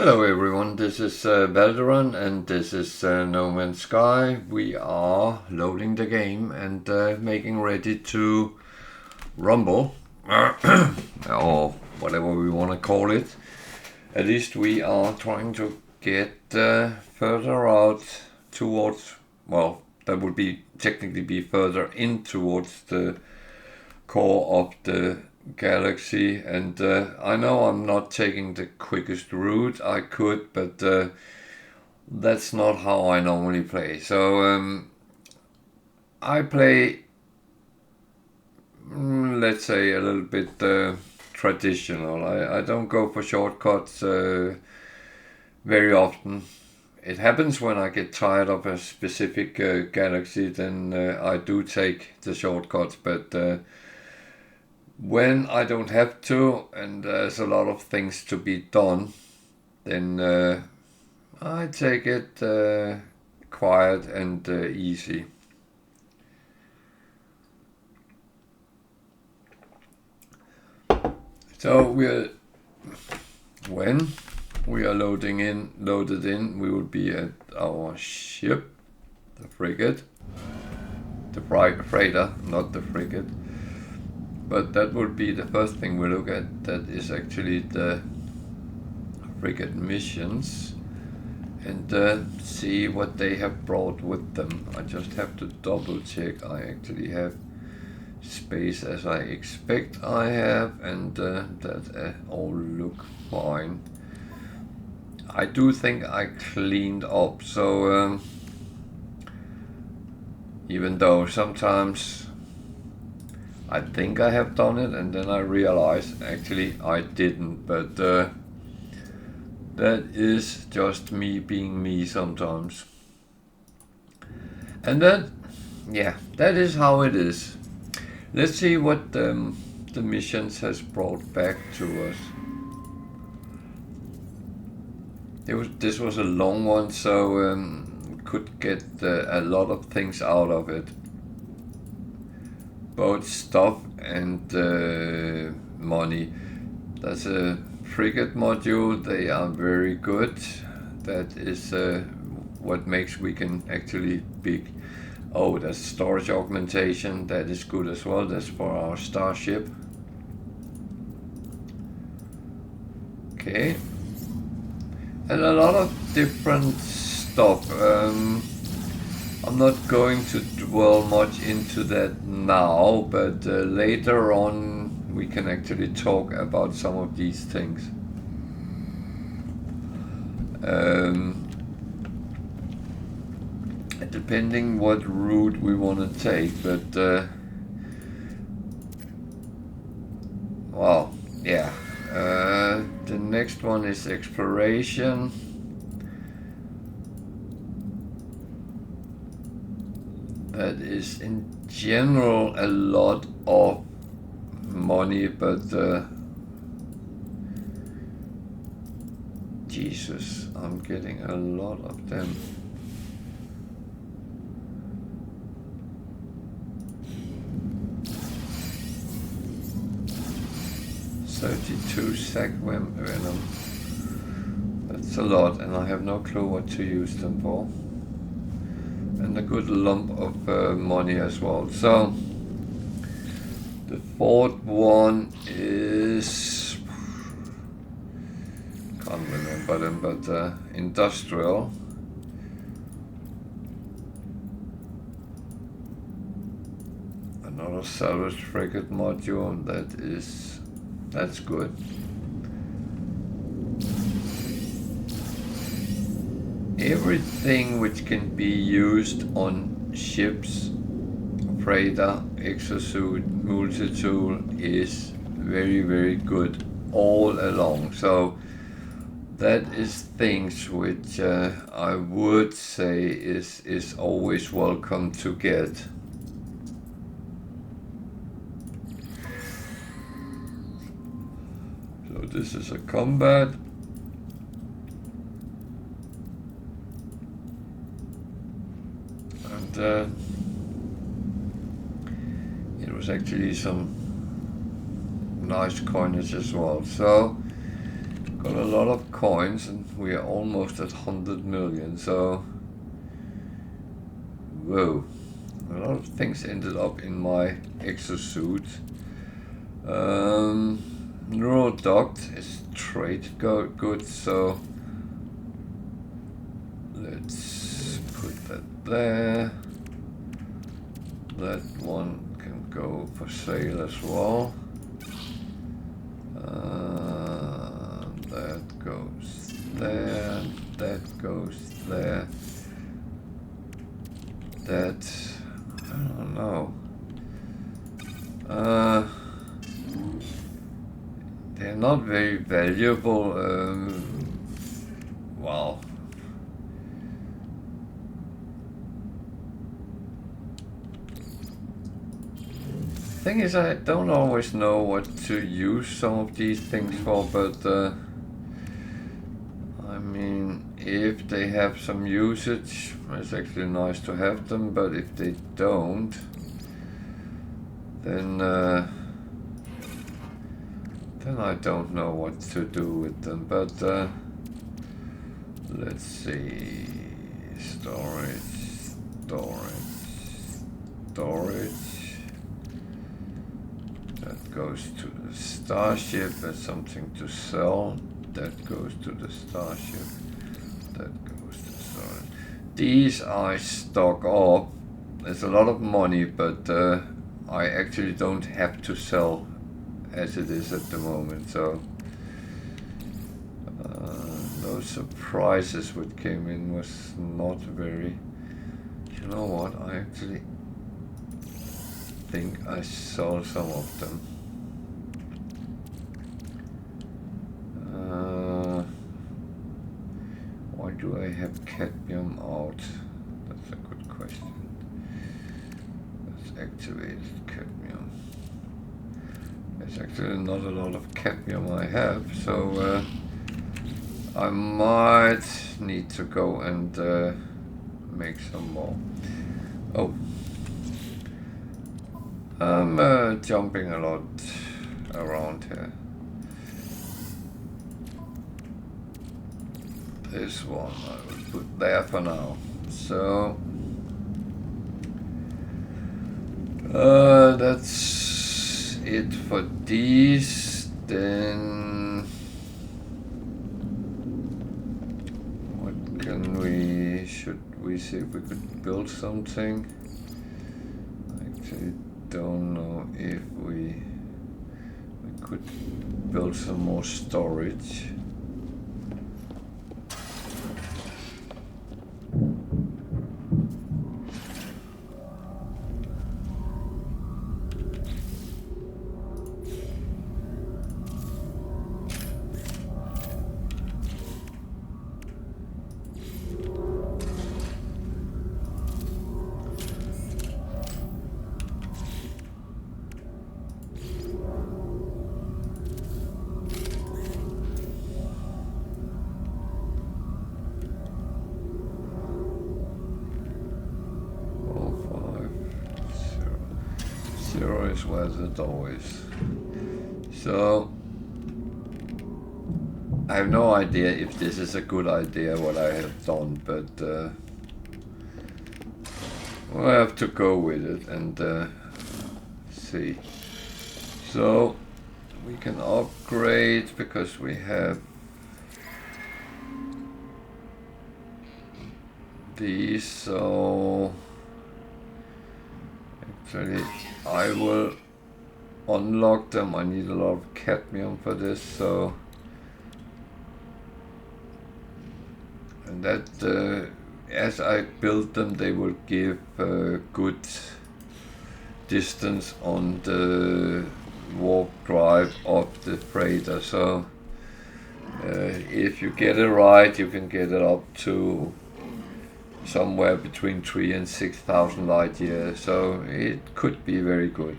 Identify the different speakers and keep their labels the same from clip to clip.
Speaker 1: Hello everyone, this is Valderon and this is No Man's Sky. We are loading the game and making ready to rumble, or whatever we want to call it. At least we are trying to get further out towards, well, that would be technically be further in towards the core of the galaxy, and I know I'm not taking the quickest route I could, but that's not how I normally play. So I play, let's say, a little bit traditional. I don't go for shortcuts very often. It happens when I get tired of a specific galaxy, then I do take the shortcuts, but when I don't have to and there's a lot of things to be done, then I take it quiet and easy. So when we are loaded in, we will be at our ship, the frigate, the freighter, not the frigate. But that would be the first thing we look at. That is actually the frigate missions, and see what they have brought with them. I just have to double check I actually have space as I expect I have, and that all look fine. I do think I cleaned up, so even though sometimes I think I have done it, and then I realize actually I didn't, but that is just me being me sometimes. And that is how it is. Let's see what the missions has brought back to us. This was a long one, so could get a lot of things out of it. Both stuff and money. That's a frigate module. They are very good. That is what makes we can actually big. Oh, that's storage augmentation. That is good as well. That's for our starship. Okay. And a lot of different stuff. I'm not going to dwell much into that now, but later on we can actually talk about some of these things. Depending what route we want to take, but well, yeah. The next one is exploration. That is in general a lot of money, but Jesus, I'm getting a lot of them. $32 sac venom. That's a lot, and I have no clue what to use them for. And a good lump of money as well. So the fourth one is, can't remember them, but industrial. Another salvage frigate module. That's good. Everything which can be used on ships, freighter, exosuit, multi-tool is very, very good all along. So that is things which I would say is always welcome to get. So this is a combat. It was actually some nice coinage as well. So got a lot of coins and we are almost at 100 million, so whoa, a lot of things ended up in my exosuit. Neuroduct is trade good, so let's put that there. That one can go for sale as well. That goes there, that goes there. That, I don't know. They're not very valuable. Wow. Thing is, I don't always know what to use some of these things for, but I mean, if they have some usage, it's actually nice to have them, but if they don't, then I don't know what to do with them. But let's see, storage. That goes to the starship. That's something to sell. That goes to the starship. That goes to storage. These I stock up. There's a lot of money, but I actually don't have to sell as it is at the moment. So those surprises what came in was not very. You know what? I actually think I saw some of them. Why do I have cadmium out? That's a good question. Let's activate cadmium. There's actually not a lot of cadmium I have, so I might need to go and make some more. Oh. I'm jumping a lot around here. This one I will put there for now. So that's it for these. Then what can we? Should we see if we could build something? Actually, don't know if we could build some more storage. As always. So I have no idea if this is a good idea what I have done, but we'll have to go with it and see. So we can upgrade because we have these, so actually I will unlock them. I need a lot of cadmium for this, so and that as I build them they will give good distance on the warp drive of the freighter, so if you get it right you can get it up to somewhere between 3,000 and 6,000 light years, so it could be very good.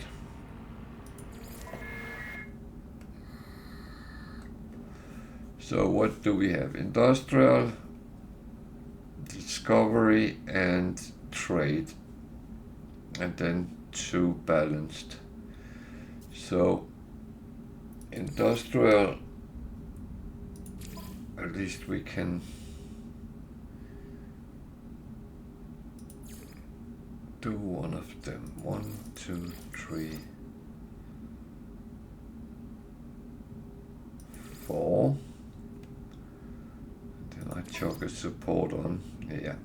Speaker 1: So what do we have? Industrial, discovery and trade, and then 2 balanced. So industrial at least we can do one of them. 1, 2, 3, 4. And then I chuck a support on. Yeah.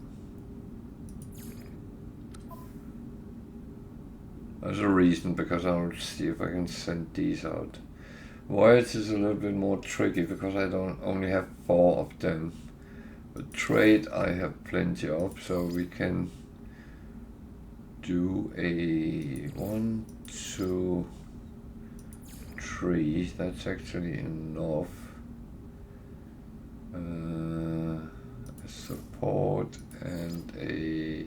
Speaker 1: There's a reason, because I'll see if I can send these out. Voids is a little bit more tricky because I don't only have 4 of them. But trade I have plenty of, so we can do a 1, 2, 3. That's actually enough. A support and a.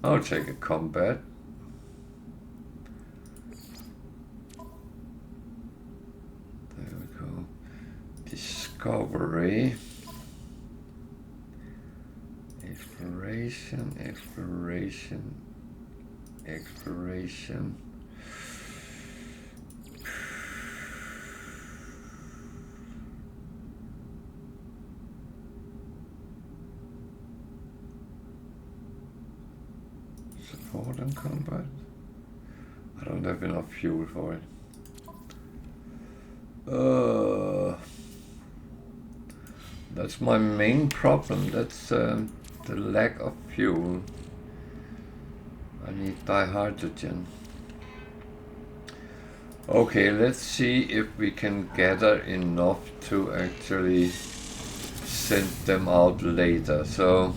Speaker 1: I'll take a combat. Discovery, exploration, exploration, exploration. Support and combat. I don't have enough fuel for it. That's my main problem. That's the lack of fuel. I need dihydrogen. Okay, let's see if we can gather enough to actually send them out later. So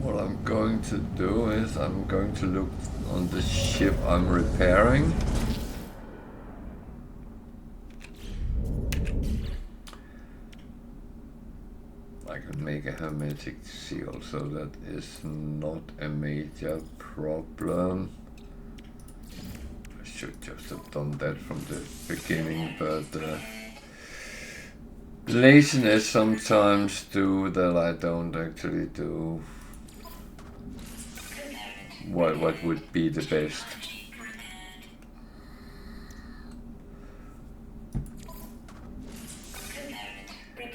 Speaker 1: what I'm going to do is I'm going to look on the ship I'm repairing. Make a hermetic seal, so that is not a major problem. I should just have done that from the beginning, but laziness sometimes do that I don't actually do what would be the best.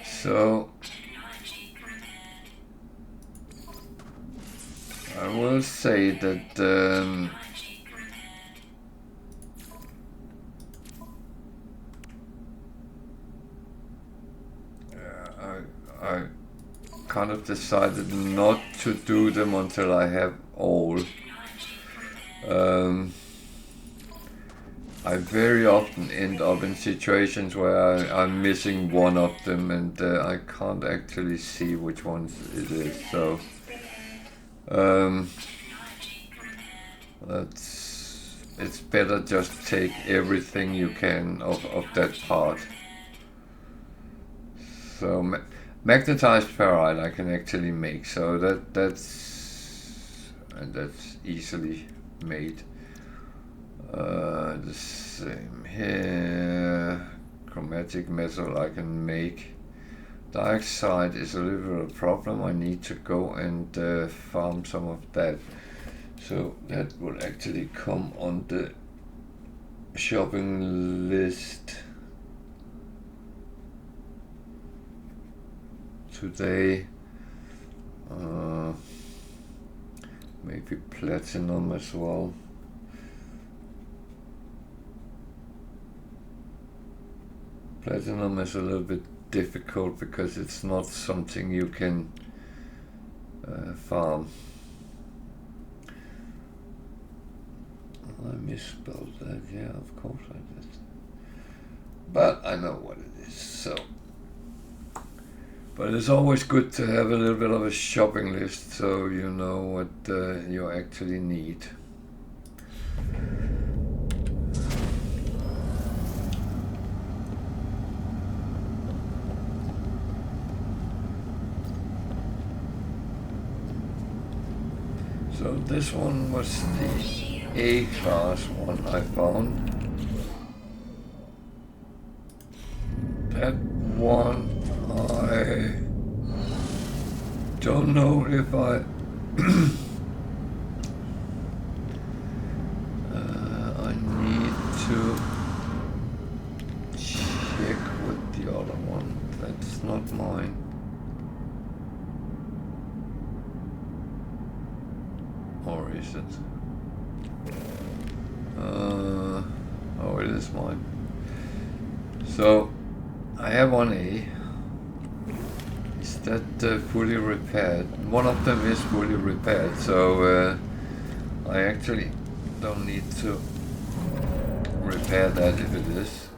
Speaker 1: So I will say that I kind of decided not to do them until I have all. I very often end up in situations where I'm missing one of them, and I can't actually see which ones it is. So it's better just take everything you can of that part. So magnetized ferrite I can actually make, so that's easily made. The same here. Chromatic metal I can make. Dioxide is a little bit of a problem. I need to go and farm some of that. So that will actually come on the shopping list today. Maybe platinum as well. Platinum is a little bit difficult because it's not something you can farm. I misspelled that, yeah, of course I did. But I know what it is, so. But it's always good to have a little bit of a shopping list so you know what you actually need. So this one was the A-class one I found. That one I don't know if I I need not mine. Or is it? Oh, it is mine. So, I have 1A. Is that fully repaired? One of them is fully repaired, so I actually don't need to repair that if it is.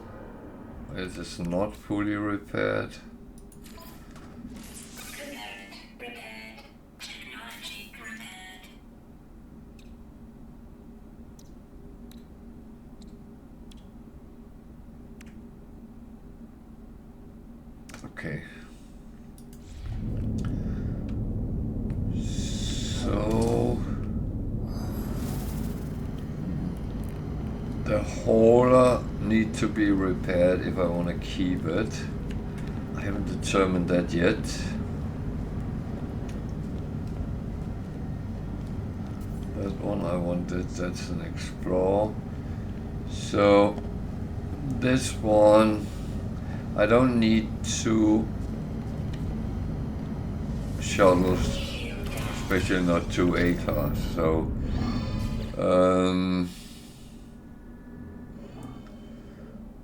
Speaker 1: It is not fully repaired.
Speaker 2: Repaired. Technology repaired.
Speaker 1: Okay. So the hauler needs to be repaired if I want to keep it. I haven't determined that yet. That one I wanted, that's an Explorer. So this one, I don't need 2 shuttles, especially not 2 A-class. So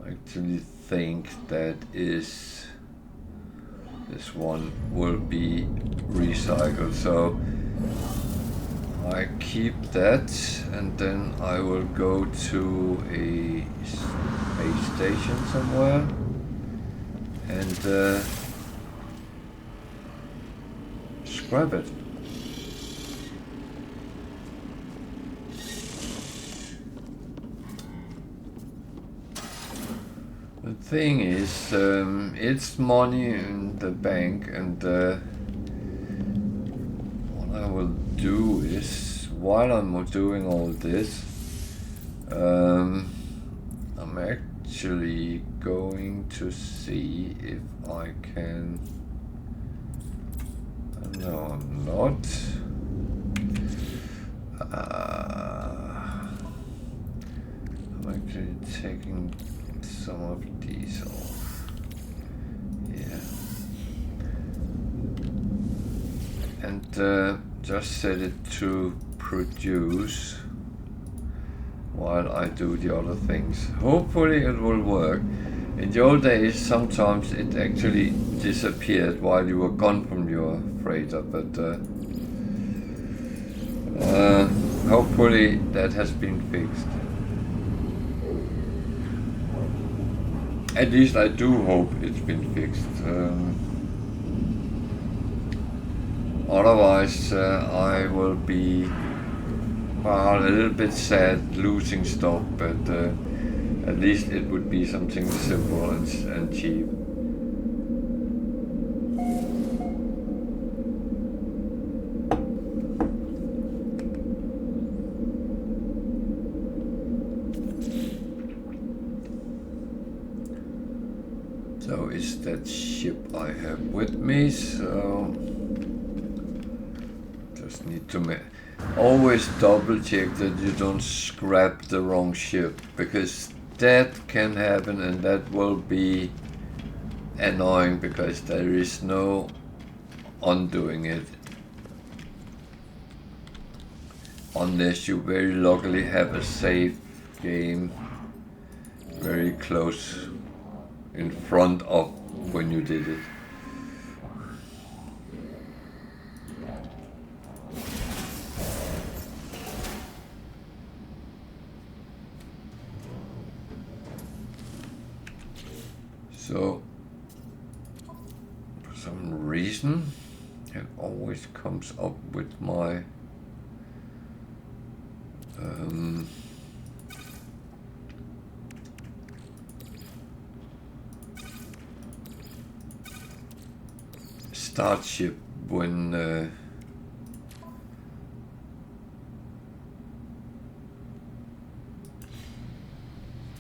Speaker 1: I actually think that is this one will be recycled. So I keep that, and then I will go to a space station somewhere and scrap it. The thing is, it's money in the bank, and what I will do is, while I'm doing all this, I'm actually going to see if I can. No, I'm not. I'm actually taking some of these off. Yeah. And just set it to produce while I do the other things. Hopefully it will work. In the old days, sometimes it actually disappeared while you were gone from your freighter, but hopefully that has been fixed. At least I do hope it's been fixed. Otherwise, I will be a little bit sad losing stuff, but at least it would be something simple and cheap. So is that ship I have with me, so just need to always double check that you don't scrap the wrong ship, because that can happen and that will be annoying because there is no undoing it. Unless you very luckily have a safe game very close in front of when you did it. So, for some reason, it always comes up with my start ship when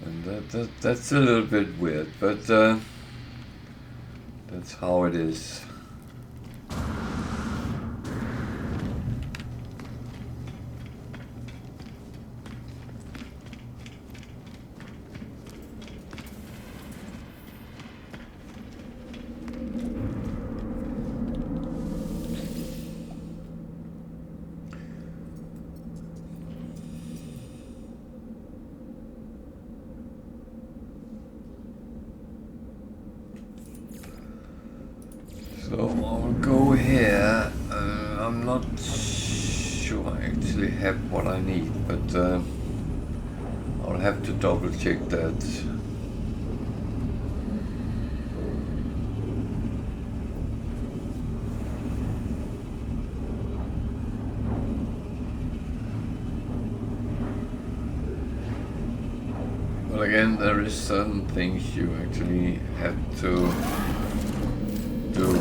Speaker 1: and that's a little bit weird, but that's how it is. I'm not sure I actually have what I need, but I'll have to double check that. But again, there is certain things you actually have to do.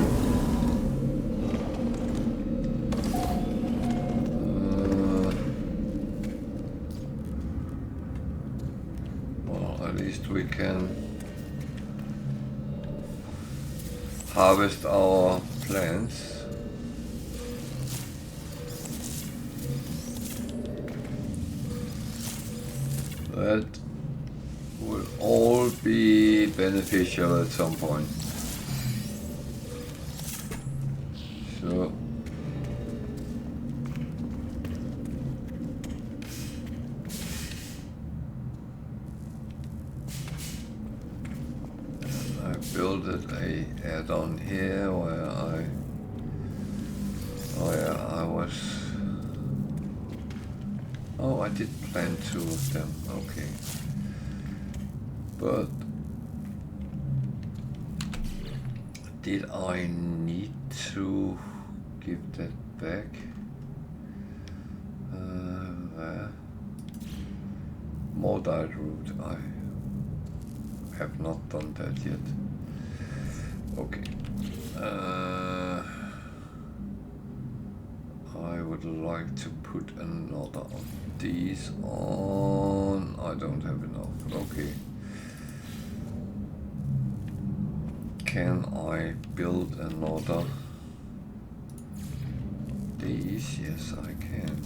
Speaker 1: Well, at least we can harvest our plants. That will all be beneficial at some point. So I built a add-on here where I did plant 2 of them, okay. But did I need to give that back? There. More died root. I have not done that yet. Okay. I would like to put another of these on. I don't have enough. Okay. Can I build another? These? Yes, I can.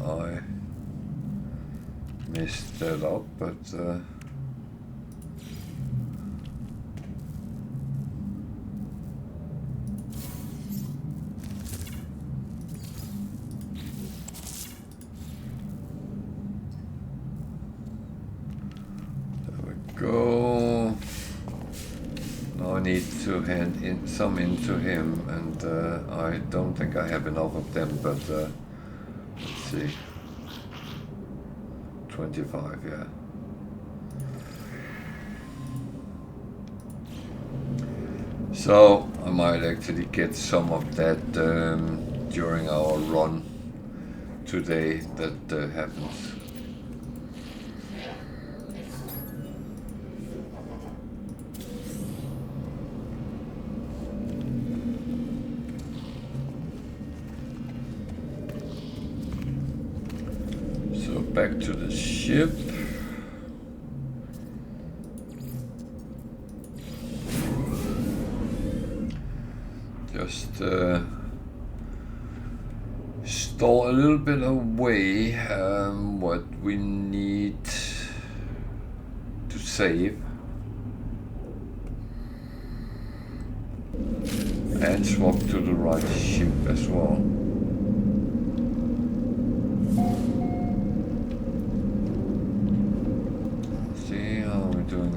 Speaker 1: I messed that up, but there we go. Now I need to hand in some into him, and I don't think I have enough of them, but let's see. 25, yeah. So I might actually get some of that during our run today that happens. Back to the ship. Just store a little bit away what we need to save, and swap to the right ship as well.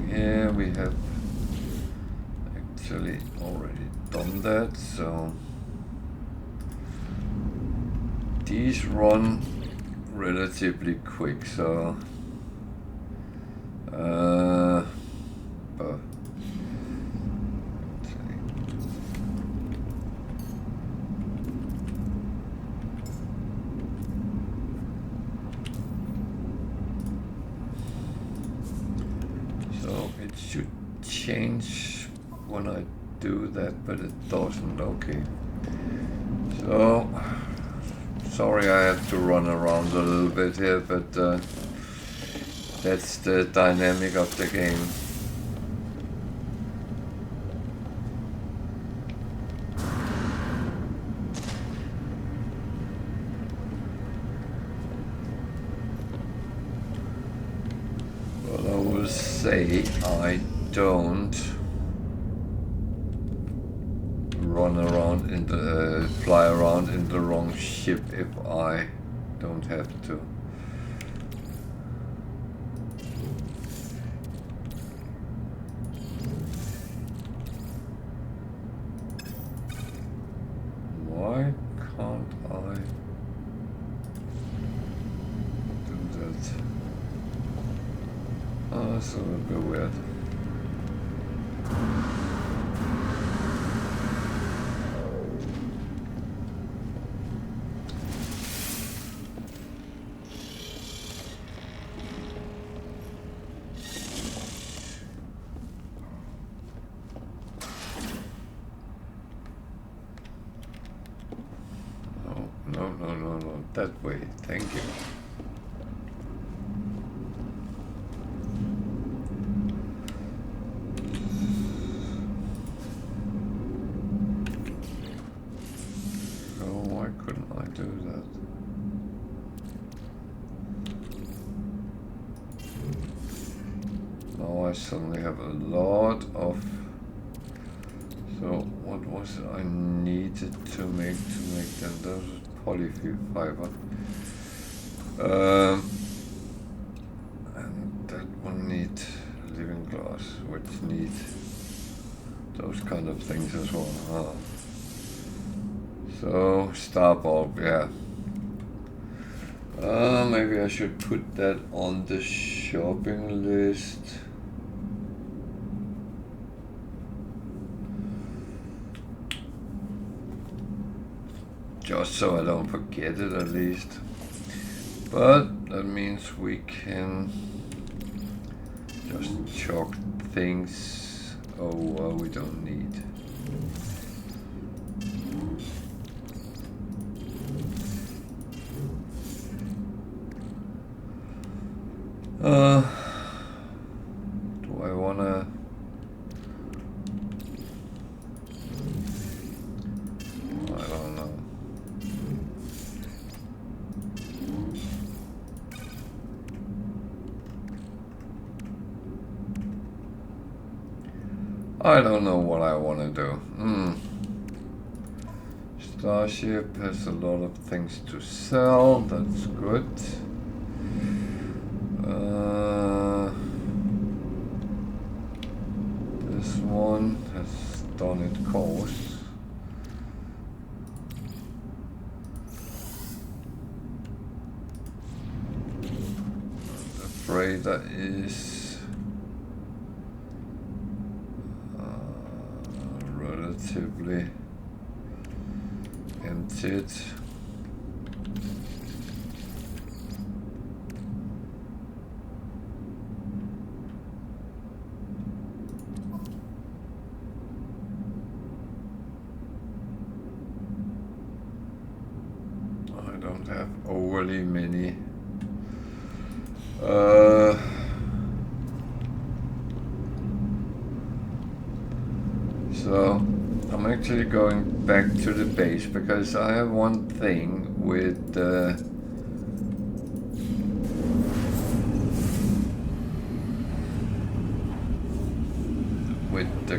Speaker 1: Here we have actually already done that, so these run relatively quick, so it should change when I do that, but it doesn't. Okay. So, sorry I had to run around a little bit here, but that's the dynamic of the game. But I will say I don't run around in the fly around in the wrong ship if I don't have to. Why can't I do that? Oh, that's a little bit weird. No, that way, thank you. So why couldn't I do that? Now I suddenly have a lot of... So what was it I needed to make them? Those polyfiber. And that one need living glass, which need those kind of things as well. Huh? So star bulb, yeah. Maybe I should put that on the shopping list. Just so I don't forget it at least. But that means we can just chalk things over we don't need. Do I wanna... I don't know. I don't know what I want to do. Starship has a lot of things to sell, that's good. This one has done its course. I'm afraid that is relatively emptied. I don't have overly many so I'm actually going back to the base because I have one thing with the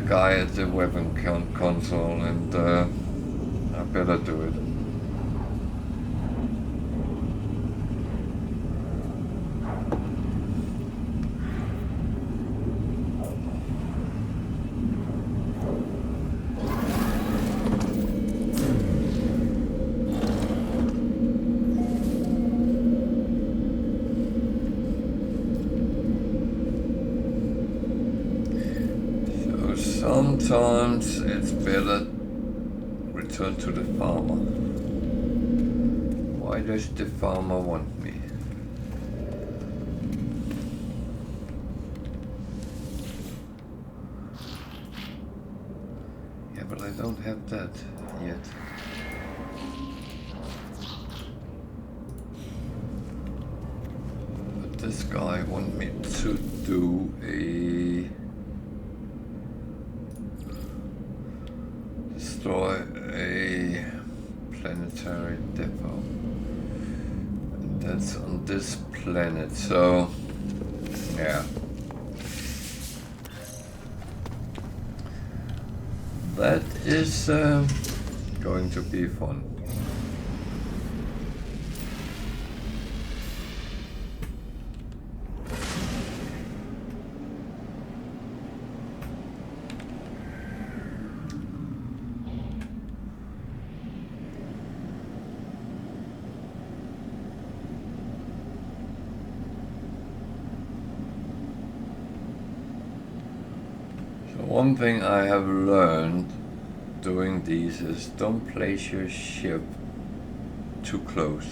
Speaker 1: guy at the weapon console, and I better do it. Sometimes it's better return to the farmer. Why does the farmer want me? Yeah, but I don't have that yet. guy want me to do a destroy a planetary depot, and that's on this planet. So yeah, that is going to be fun. One thing I have learned doing these is don't place your ship too close,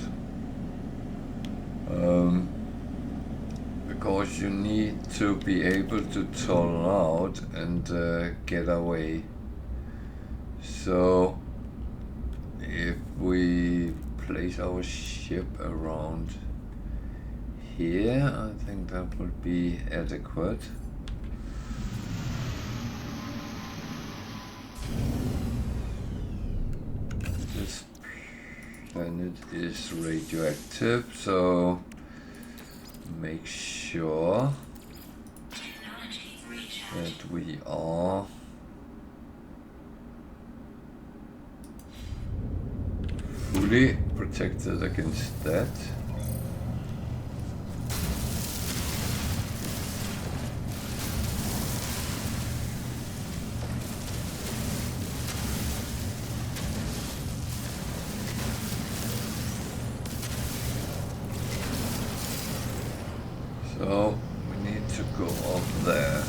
Speaker 1: because you need to be able to turn out and get away. So if we place our ship around here, I think that would be adequate. This planet is radioactive, so make sure that we are fully protected against that. So we need to go up there.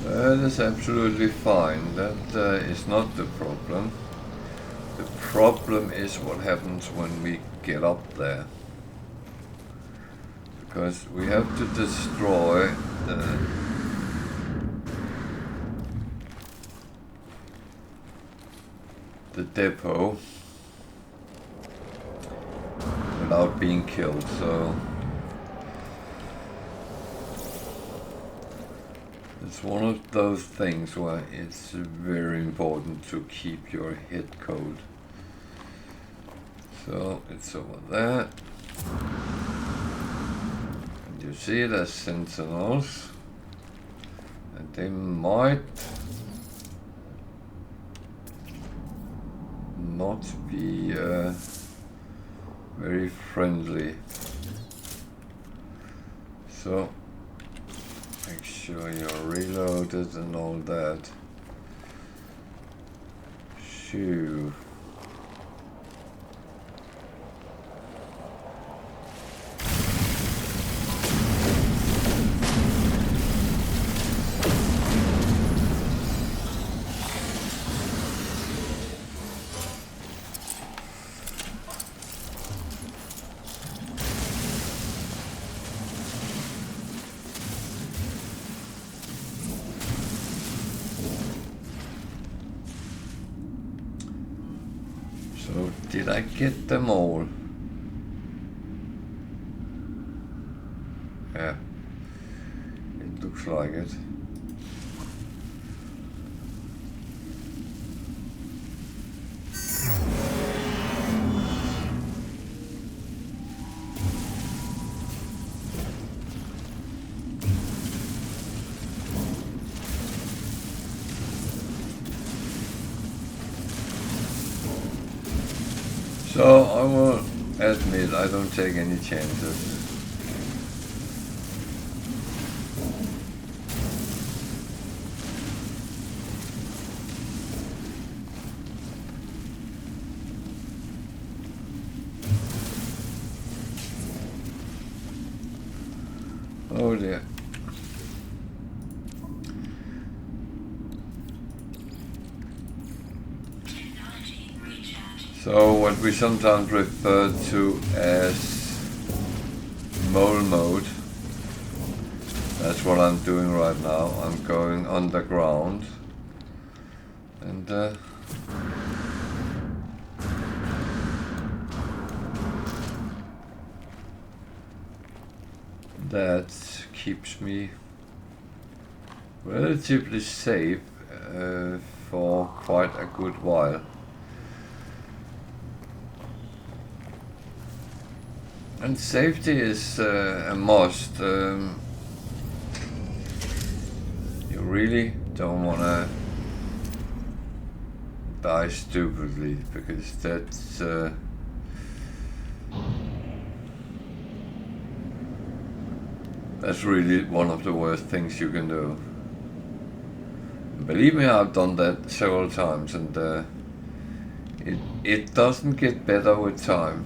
Speaker 1: That is absolutely fine. That is not the problem. The problem is what happens when we get up there. Because we have to destroy the depot without being killed, so it's one of those things where it's very important to keep your head cold. So it's over there, and you see the sentinels, and they might not be very friendly, so make sure you're reloaded and all that. Shoo. So did I get them all? Yeah, it looks like it. So I will admit I don't take any chances. Oh dear. So what we sometimes refer to as mole mode, that's what I'm doing right now. I'm going underground and that keeps me relatively safe for quite a good while. And safety is a must. You really don't want to die stupidly, because that's really one of the worst things you can do. Believe me, I've done that several times, and it doesn't get better with time.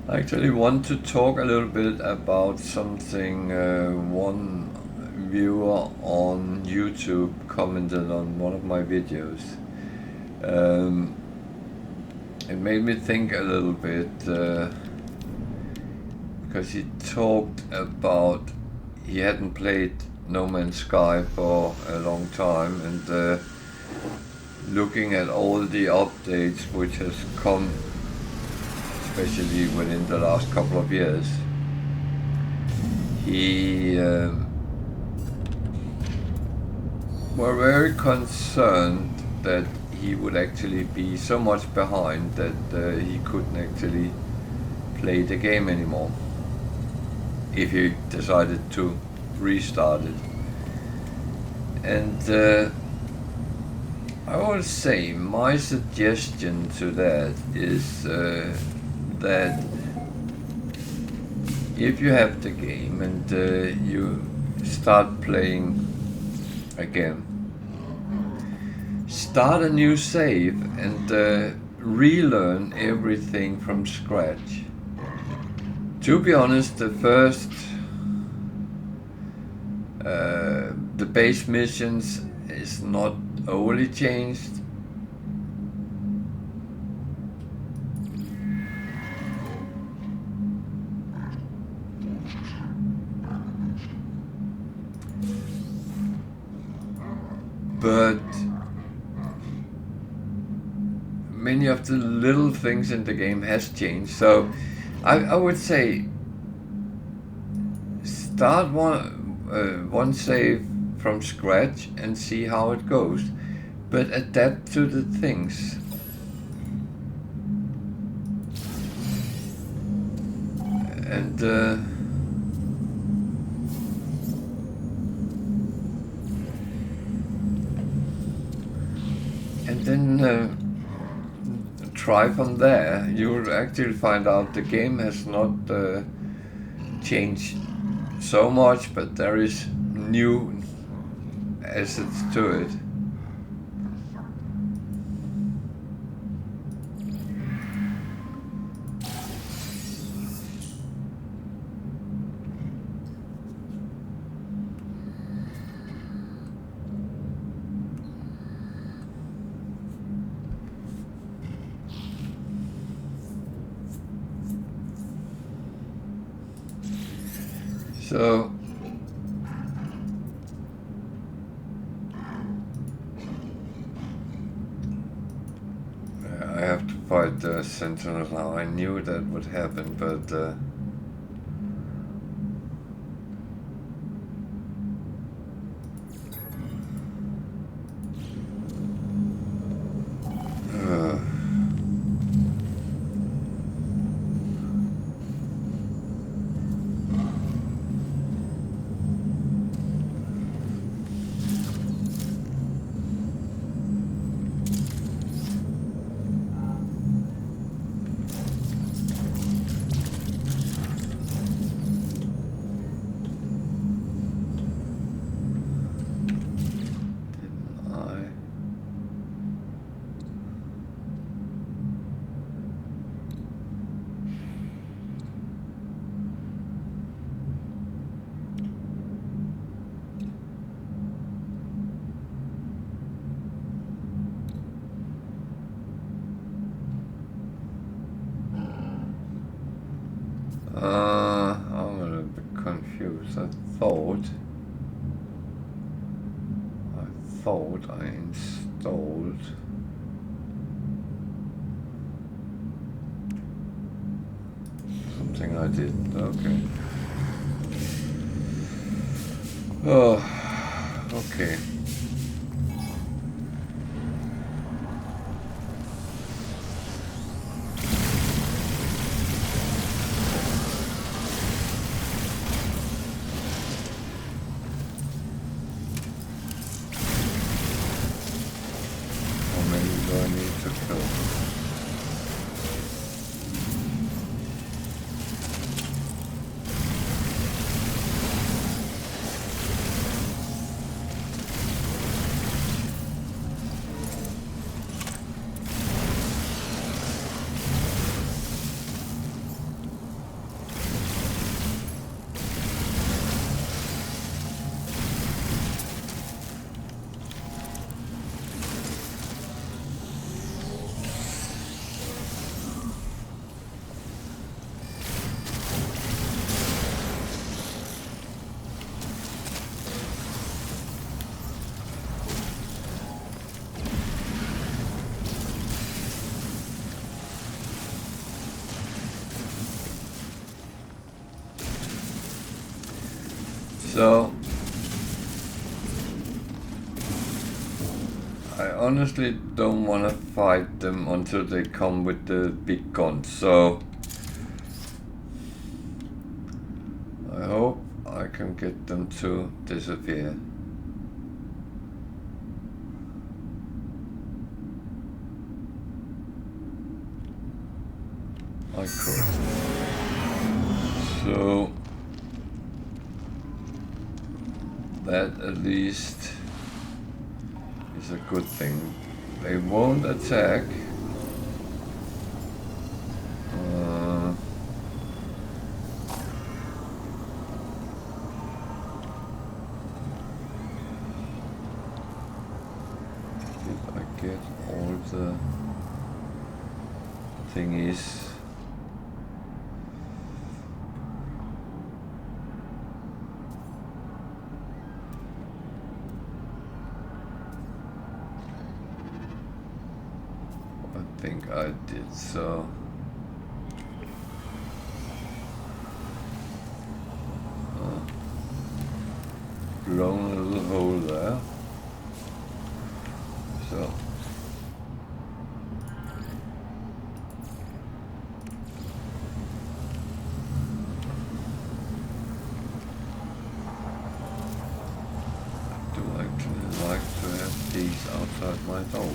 Speaker 1: I actually want to talk a little bit about something one viewer on YouTube commented on one of my videos. It made me think a little bit, because he talked about he hadn't played No Man's Sky for a long time, and looking at all the updates which has come, especially within the last couple of years, he were very concerned that he would actually be so much behind that he couldn't actually play the game anymore if he decided to restart it. And I will say my suggestion to that is that if you have the game and you start playing again, start a new save and relearn everything from scratch. To be honest, the first the base missions is not overly changed. But many of the little things in the game has changed. So I would say start one save from scratch and see how it goes, but adapt to the things. And then try from there. You'll actually find out the game has not changed so much, but there is new assets to it. So I have to fight the Sentinel now. I knew that would happen, but I'm a little bit confused. I thought I installed something I did. Okay. Oh, okay. How many do I need to kill? So, I honestly don't want to fight them until they come with the big guns, so I hope I can get them to disappear. I could. So that at least is a good thing. They won't attack. Did I get all the thingies? I think I did, so blown a little hole there. So I do actually like to have these outside my door.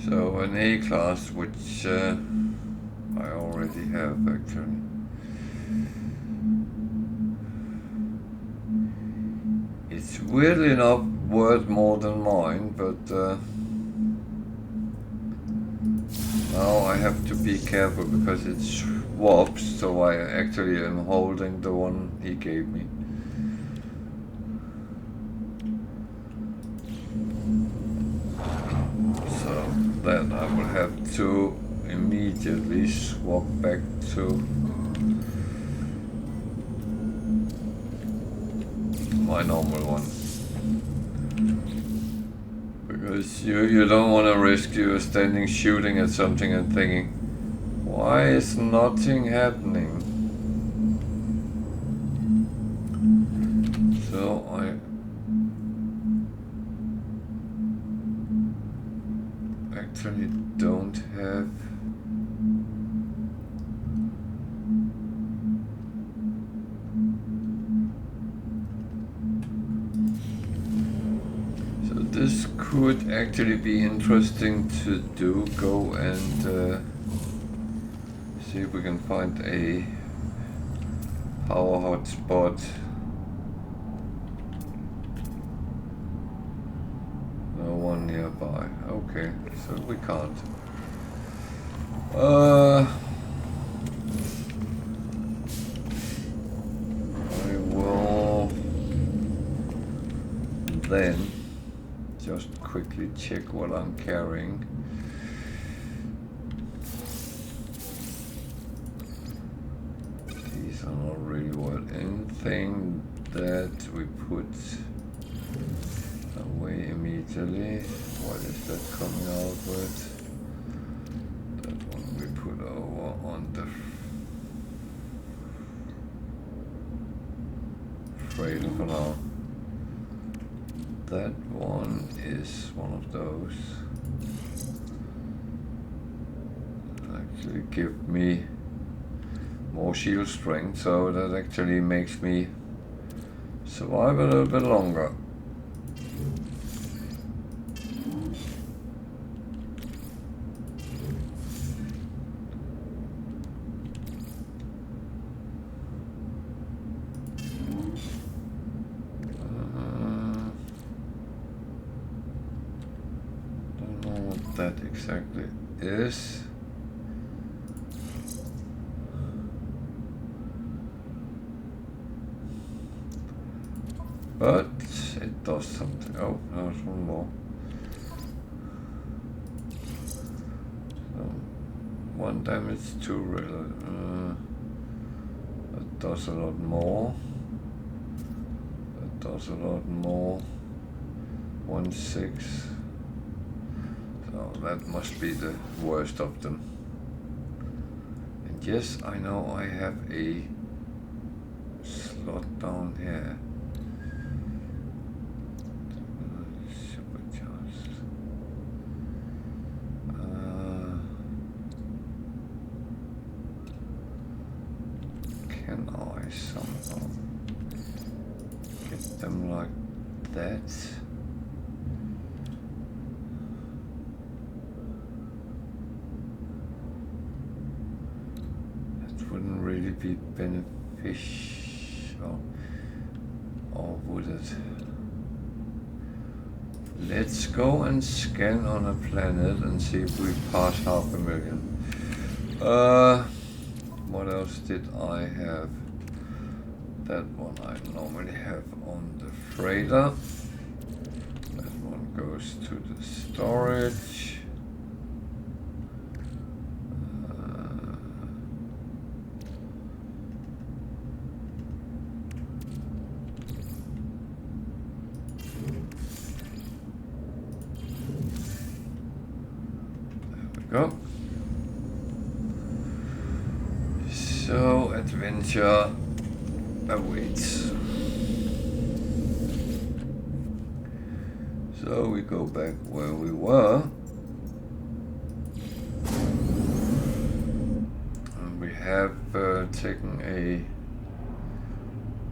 Speaker 1: So an A-class, which I already have actually. It's weirdly enough worth more than mine, but now I have to be careful because it swaps, so I actually am holding the one he gave me. Then I will have to immediately swap back to my normal one. Because you don't want to risk you standing shooting at something and thinking, why is nothing happening? So I actually don't have so This could actually be interesting to do. Go and see if we can find a power hotspot. No one nearby. Okay, so we can't. I will then just quickly check what I'm carrying. These are not really what anything that we put away immediately. What is that coming out with? That one we put over on the freighter for now. That one is one of those. Actually give me more shield strength, so that actually makes me survive a little bit longer. Don't know what that exactly is. But it does something. Oh, there's one more. So, 1 damage, 2 really. That does a lot more. That does a lot more. 1, 6. So that must be the worst of them. And yes, I know I have a slot down here. Can I somehow get them like that? That wouldn't really be beneficial, or would it? Let's go and scan on a planet and see if we pass 500,000. What else did I have? That one I normally have on the freighter. That one goes to the storage. There we go. So, adventure awaits. So we go back where we were. And we have taken a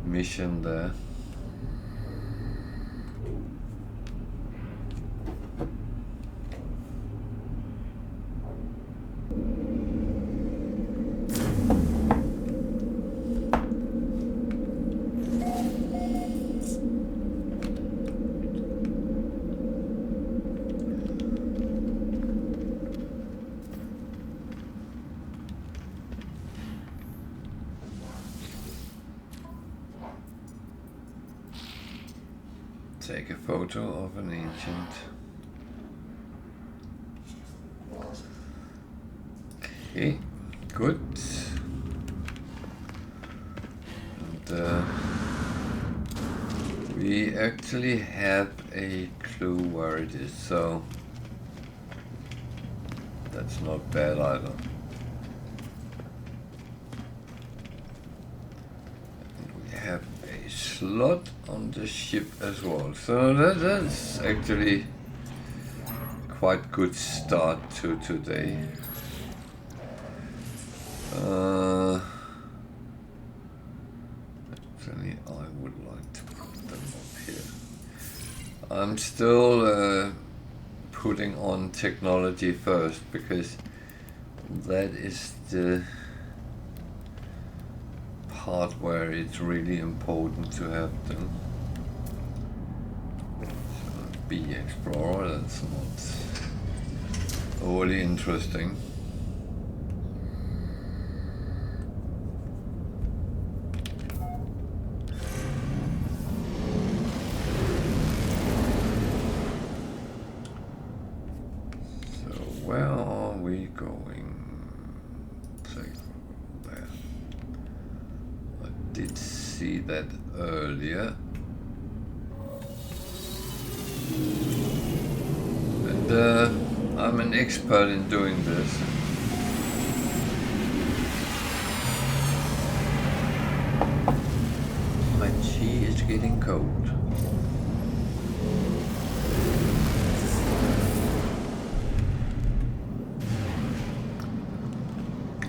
Speaker 1: mission there. Take a photo of an ancient. Okay, good. And we actually have a clue where it is, so that's not bad either. And we have a slot on the ship as well, so that's actually quite good start to today. Actually, I would like to put them up here. I'm still putting on technology first, because that is the part where it's really important to have them. So bee explorer, that's not overly interesting. Where are we going? There. I did see that earlier. And I'm an expert in doing this. My tea is getting cold.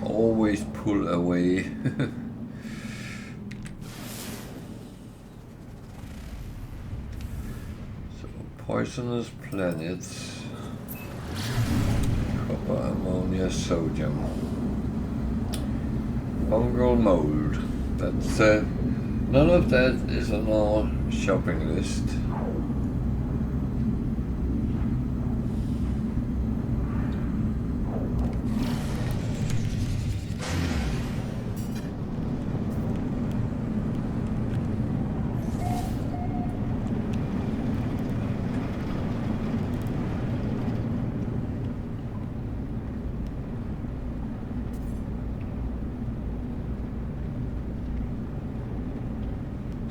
Speaker 1: Always pull away. So poisonous planets, copper, ammonia, sodium, fungal mold. That's none of that is on our shopping list.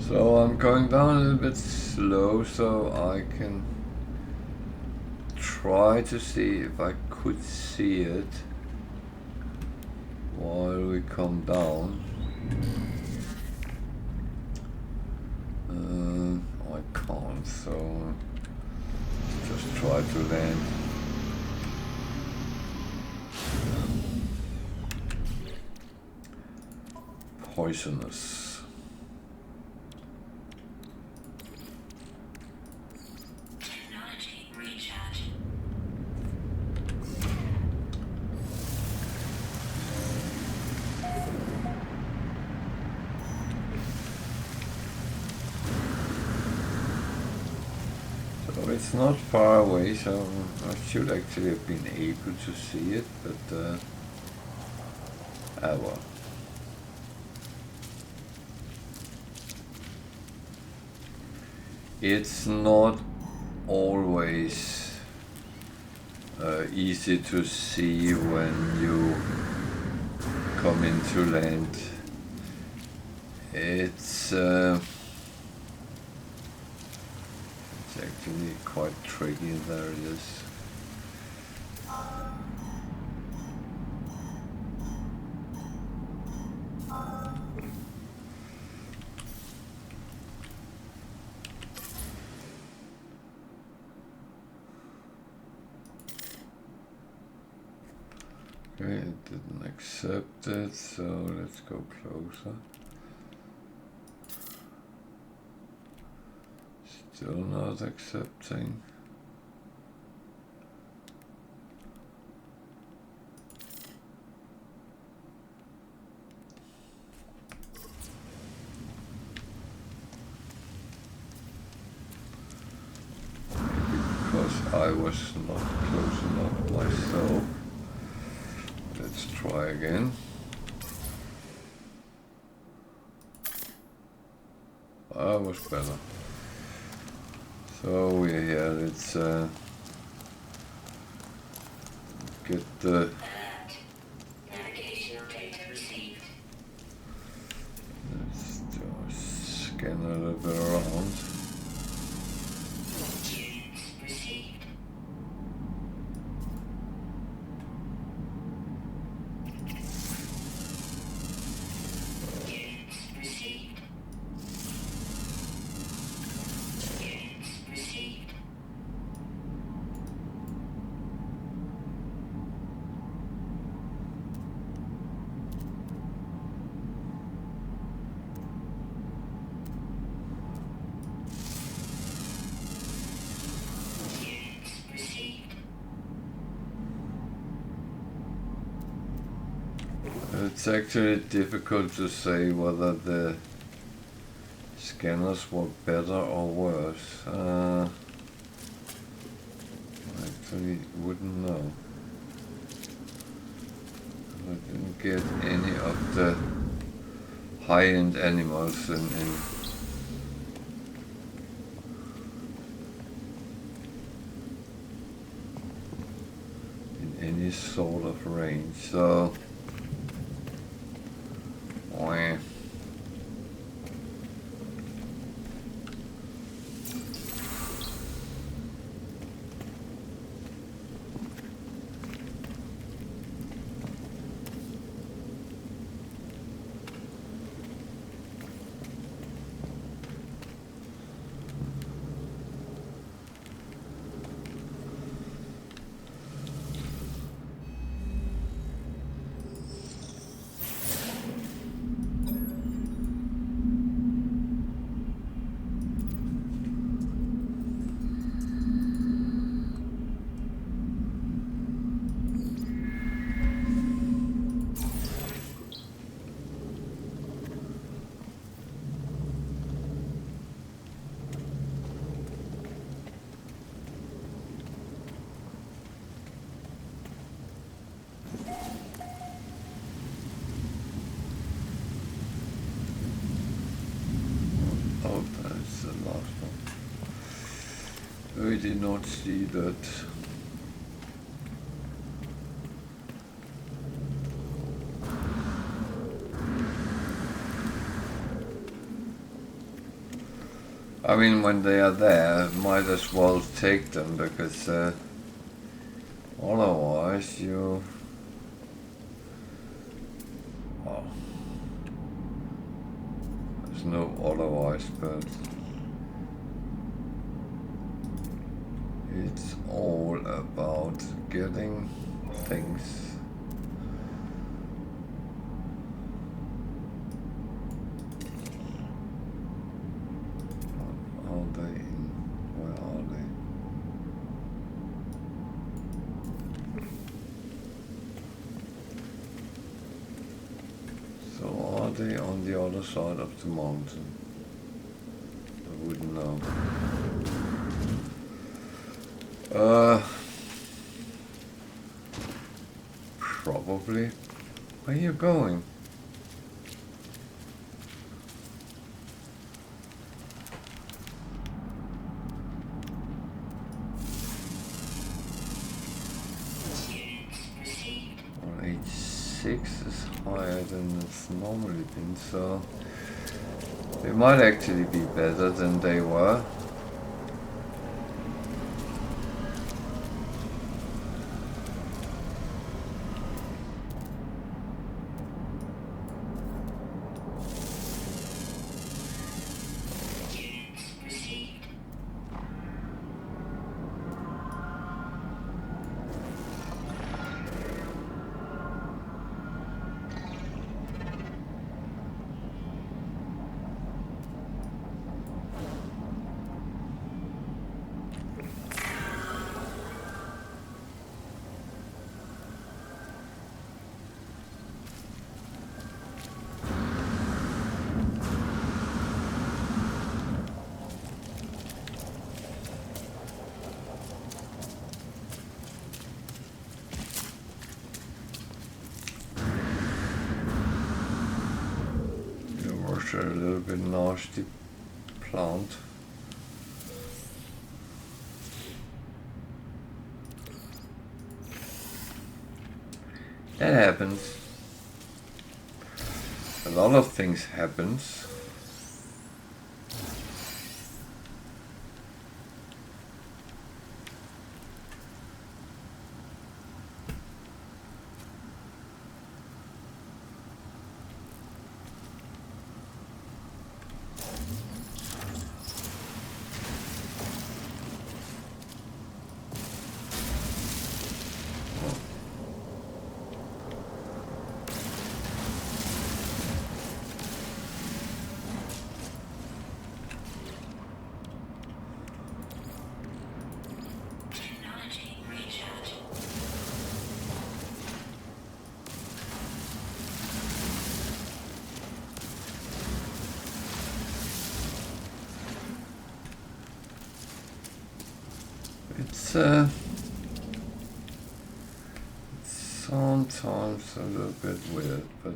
Speaker 1: So I'm going down a little bit slow so I can try to see if I could see it while we come down. I can't, so just try to land. Poisonous. It's not far away, so I should actually have been able to see it, but well. It's not always easy to see when you come into land. It's actually quite tricky. There it is. Okay, it didn't accept it, so let's go closer. Still not accepting. Because I was not close enough myself. Let's try again. That was better. So we're here, let's get the
Speaker 2: navigational data received.
Speaker 1: Let's just scan a little bit around.
Speaker 2: Units received. Units received. Units received.
Speaker 1: It's actually difficult to say whether the scanners were better or worse. I actually wouldn't know. I didn't get any of the high-end animals in any sort of range, so wah. Oh, that's the last one. I did not see that. I mean, when they are there, might as well take them, because otherwise you... Well, there's no otherwise, but it's all about getting things. On the other side of the mountain. I wouldn't know. Probably. Where are you going? Well, H6 is higher than it's normally been, so they might actually be better than they were. A little bit nasty plant. That happens. A lot of things happens. it's sometimes a little bit weird, but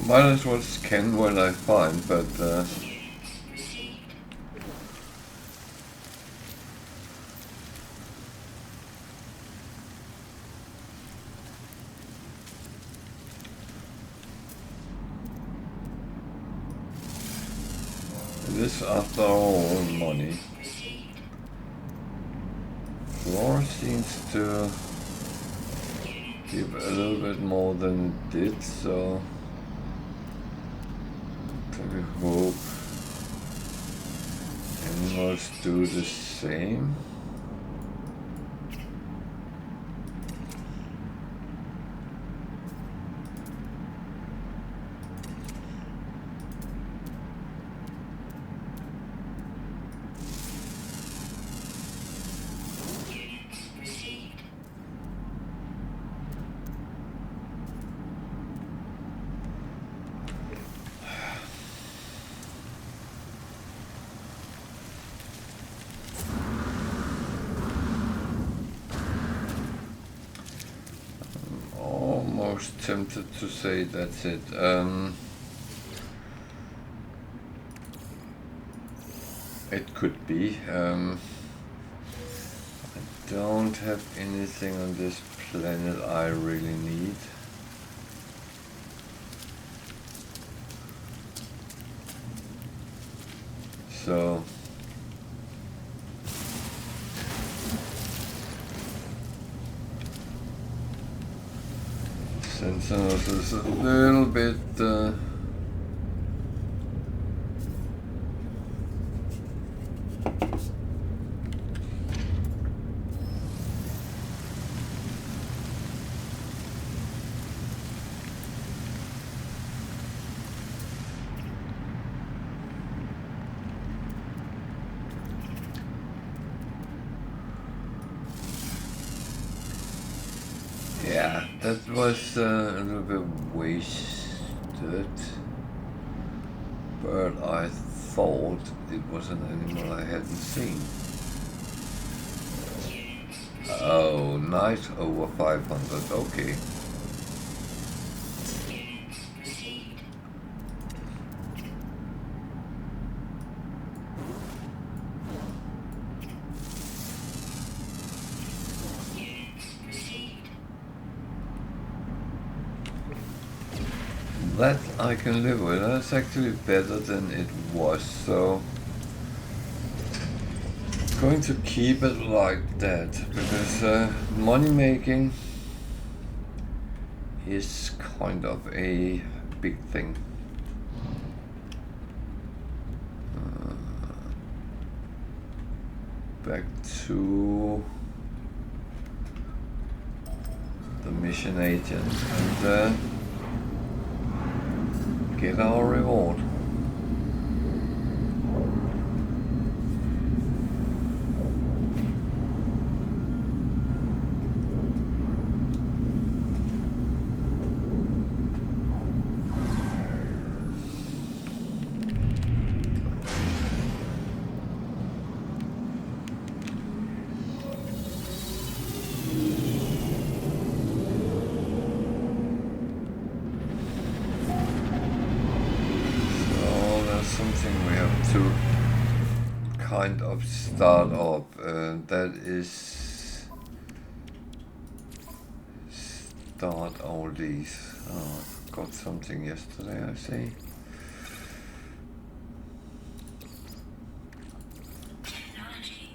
Speaker 1: might as well scan what I find, but it is after all money. Floor seems to give a little bit more than it did, so we hope animals do the same. Tempted to say that's it. It could be. I don't have anything on this planet I really need. So Sentinels is a little bit yeah, that was a little bit wasted, but I thought it was an animal I hadn't seen. Oh, nice, over 500, okay. That I can live with. That's actually better than it was, so I'm going to keep it like that, because money making is kind of a big thing. Back to the mission agent and get our reward. Kind of start up, that is start all these. Oh, I got something yesterday, I see.
Speaker 2: Technology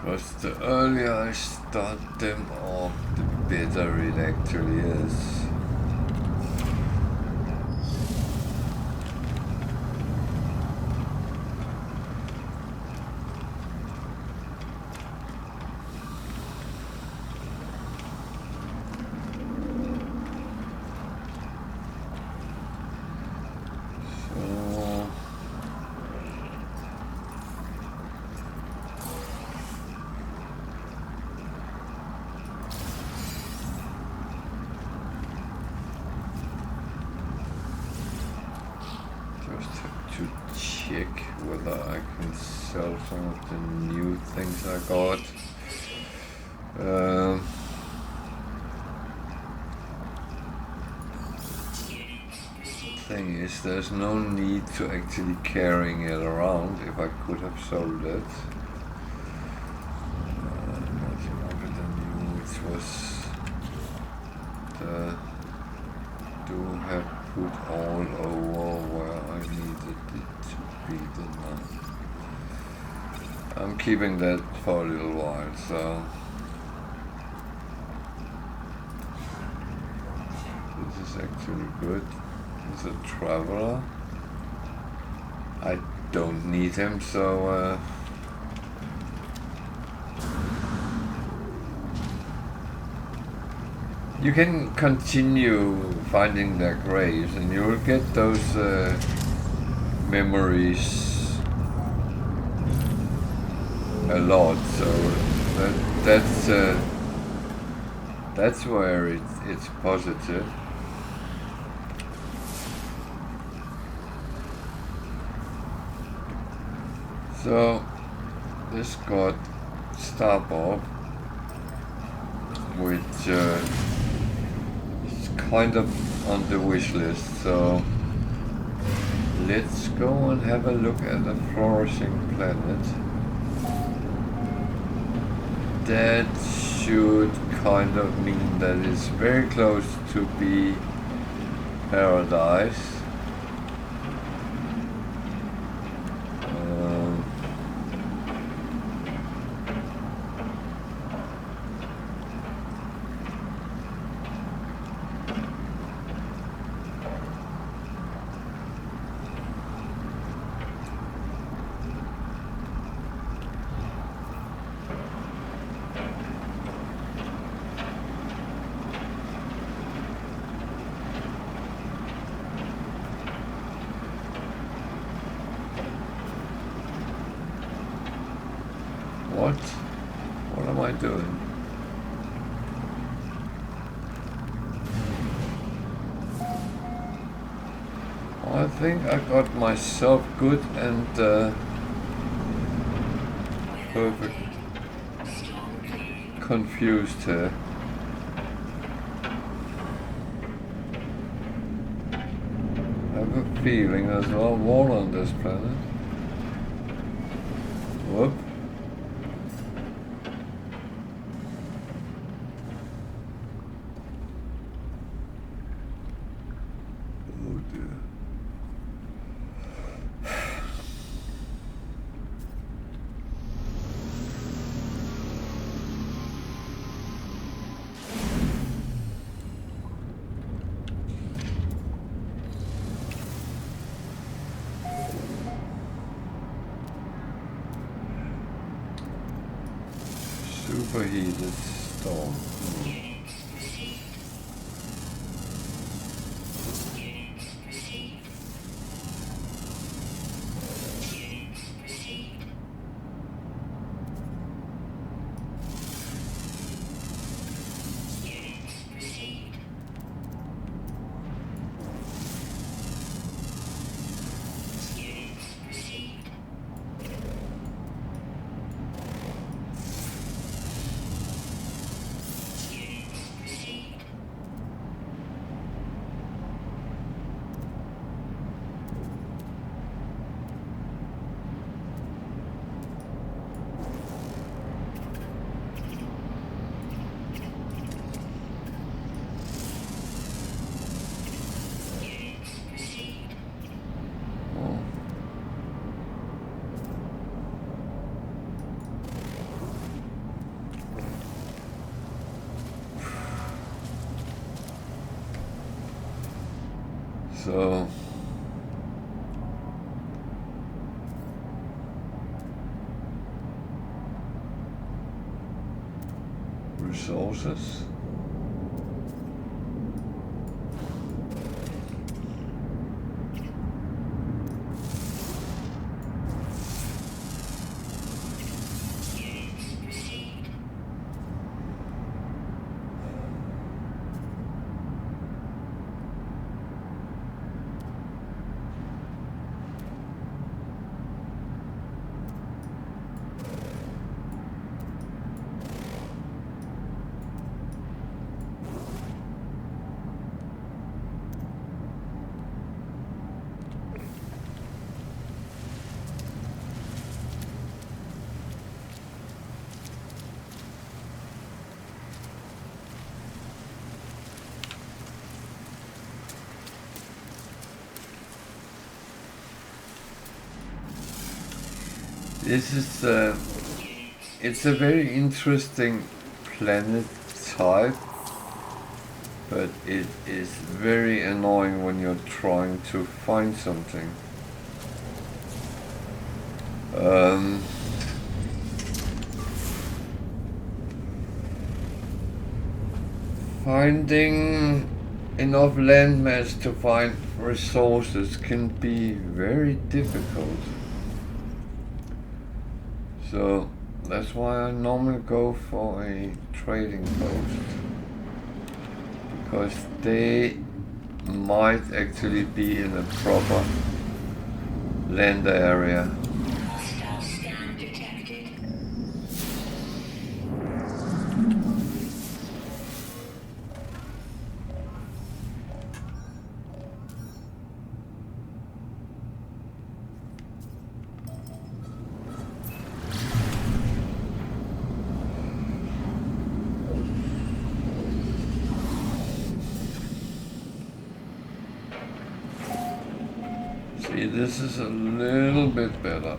Speaker 1: Because the earlier I start them off, the better it actually is. Some of the new things I got. Thing is, there's no need to actually carrying it around if I could have sold it. Nothing other than new, which was the do have put all over where I needed it to be the I'm keeping that for a little while, so this is actually good. He's a traveler. I don't need him, so you can continue finding their graves and you will get those memories a lot, so that's where it's positive. So this got Starbob, which is kind of on the wish list. So let's go and have a look at the flourishing planet. That should kind of mean that it's very close to be paradise. What am I doing? I think I got myself good and perfect confused here. I have a feeling there's a lot of water on this planet. Whoop. Superheated storm. So resources. This is it's a very interesting planet type, but it is very annoying when you're trying to find something. Finding enough landmass to find resources can be very difficult. So that's why I normally go for a trading post, because they might actually be in a proper land area.
Speaker 2: Hostile scan detected.
Speaker 1: See, this is a little bit better.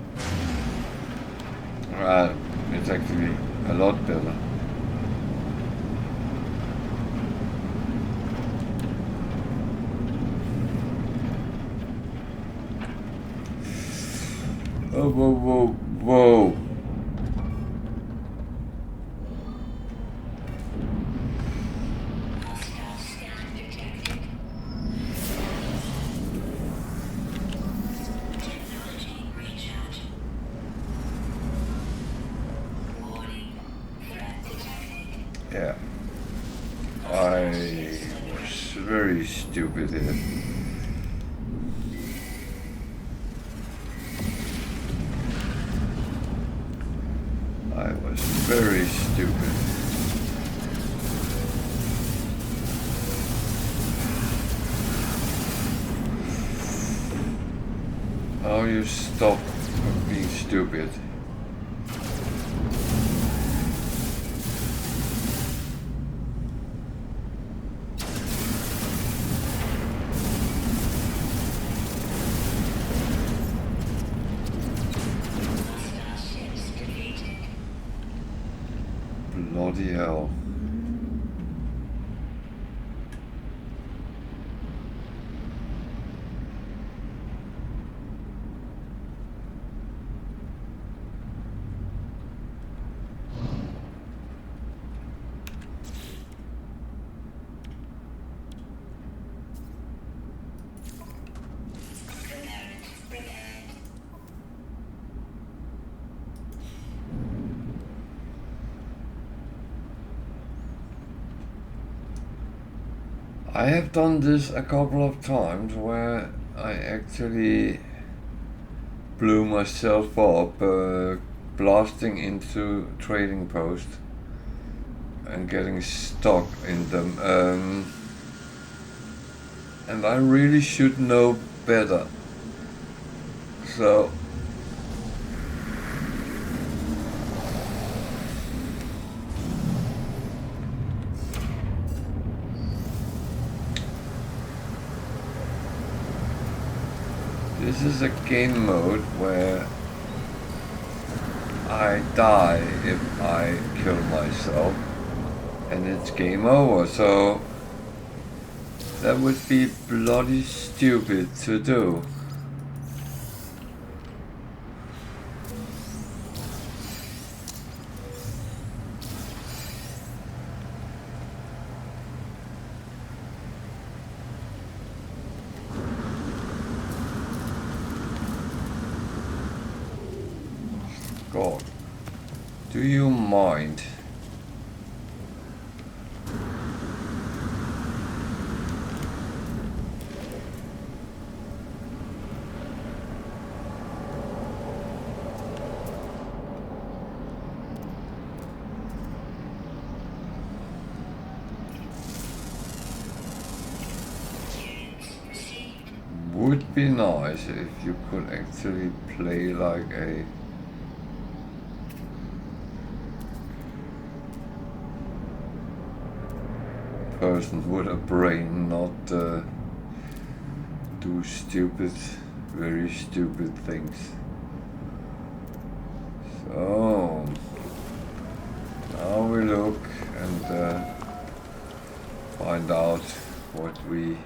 Speaker 1: It's actually a lot better. Oh, whoa, whoa, whoa.
Speaker 2: Hostile scan detected. Technology recharge. Warning. Threat detected.
Speaker 1: Yeah. I was very stupid here. I was very stupid. Oh, you stop being stupid.
Speaker 2: Hostile ships defeated.
Speaker 1: Bloody hell.
Speaker 2: Prepared.
Speaker 1: I have done this a couple of times where I actually blew myself up blasting into trading post and getting stuck in them. And I really should know better. So this is a game mode where I die if I kill myself and it's game over. So That would be bloody stupid to do. God, do you mind? Would be nice if you could actually play like a person with a brain, not do stupid, very stupid things. So now we look and find out what we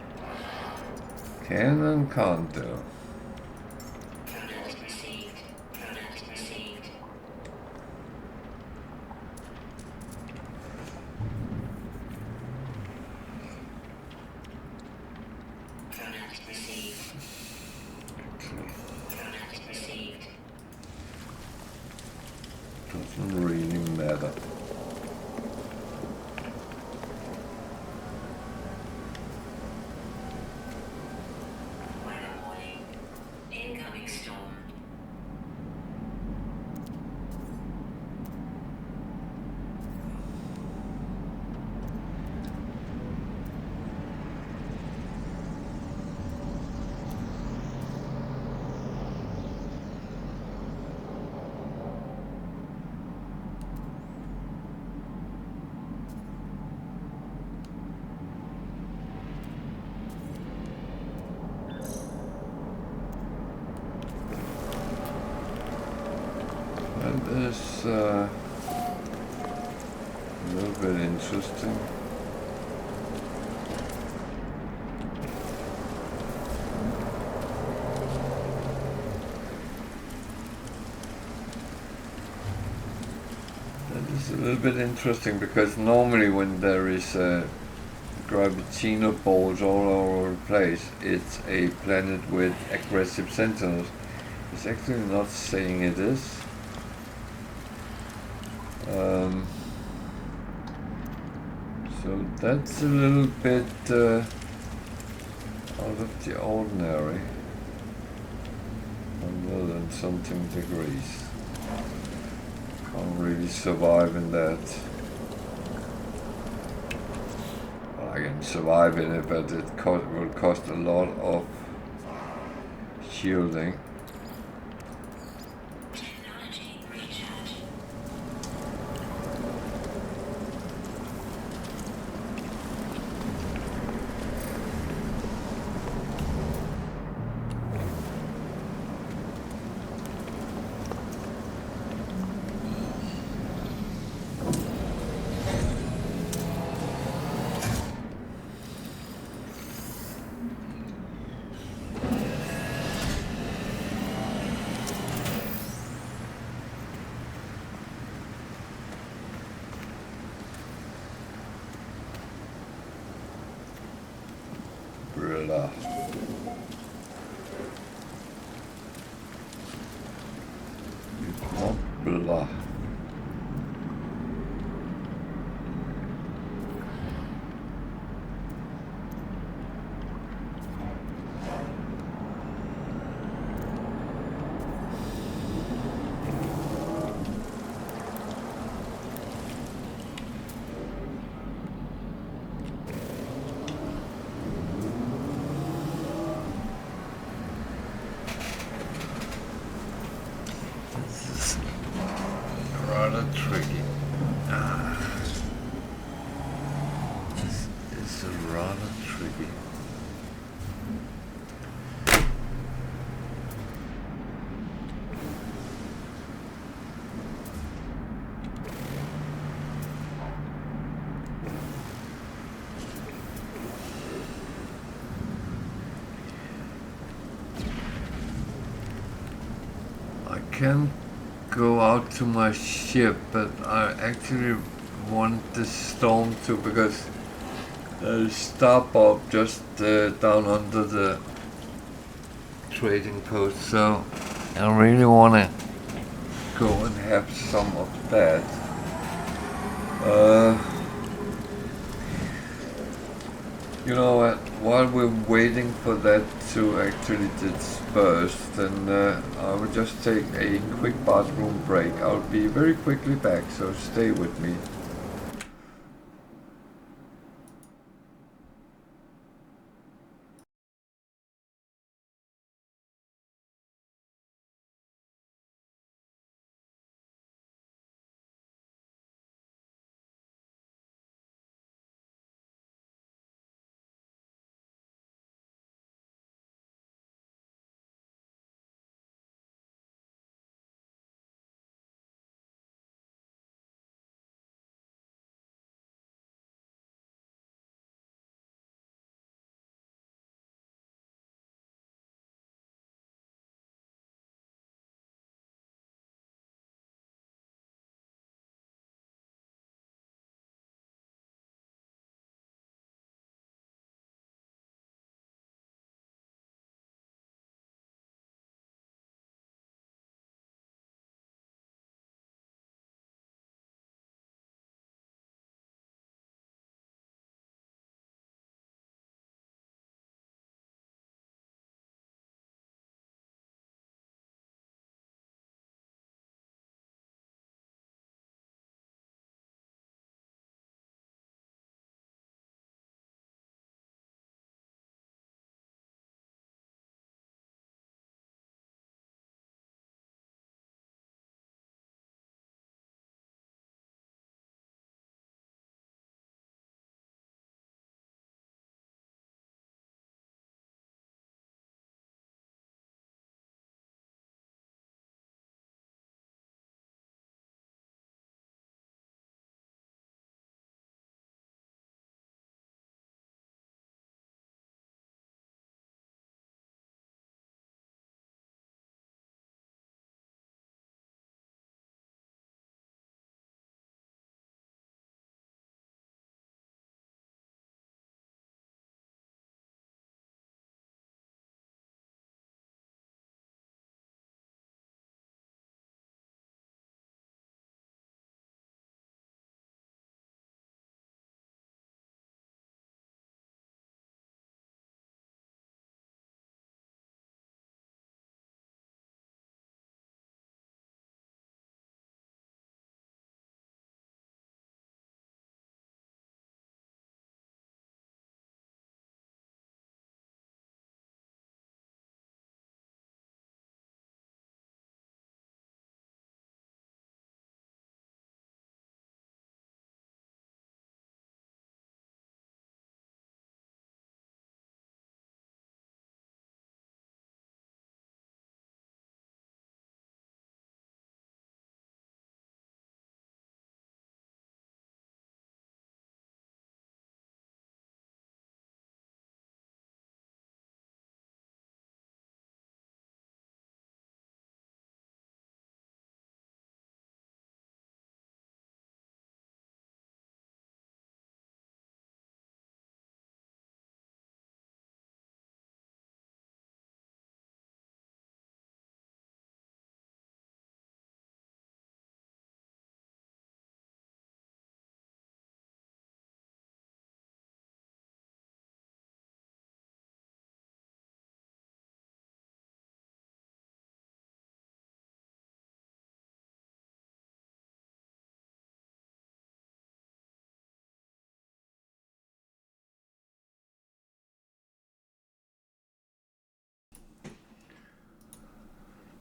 Speaker 1: can and can't do.
Speaker 2: Product received. Product received. Product received. Product received.
Speaker 1: Doesn't really matter.
Speaker 2: Weather warning. Incoming storm.
Speaker 1: That is a little bit interesting. That is a little bit interesting because normally when there is gravitino balls all over the place, it's a planet with aggressive sentinels. It's actually not saying it is. So that's a little bit out of the ordinary. 100 and something degrees. Can't really survive in that. Well, I can survive in it, but it will cost a lot of shielding.
Speaker 2: Technology recharge.
Speaker 1: Blah. Blah. Rather tricky. This is rather tricky. can go out to my ship, but I actually want the storm to, because there's stop up just down under the trading post, so I really want to go and have some of that. You know what, while we're waiting for that to actually disperse, then I will just take a quick bathroom break. I'll be very quickly back, so stay with me.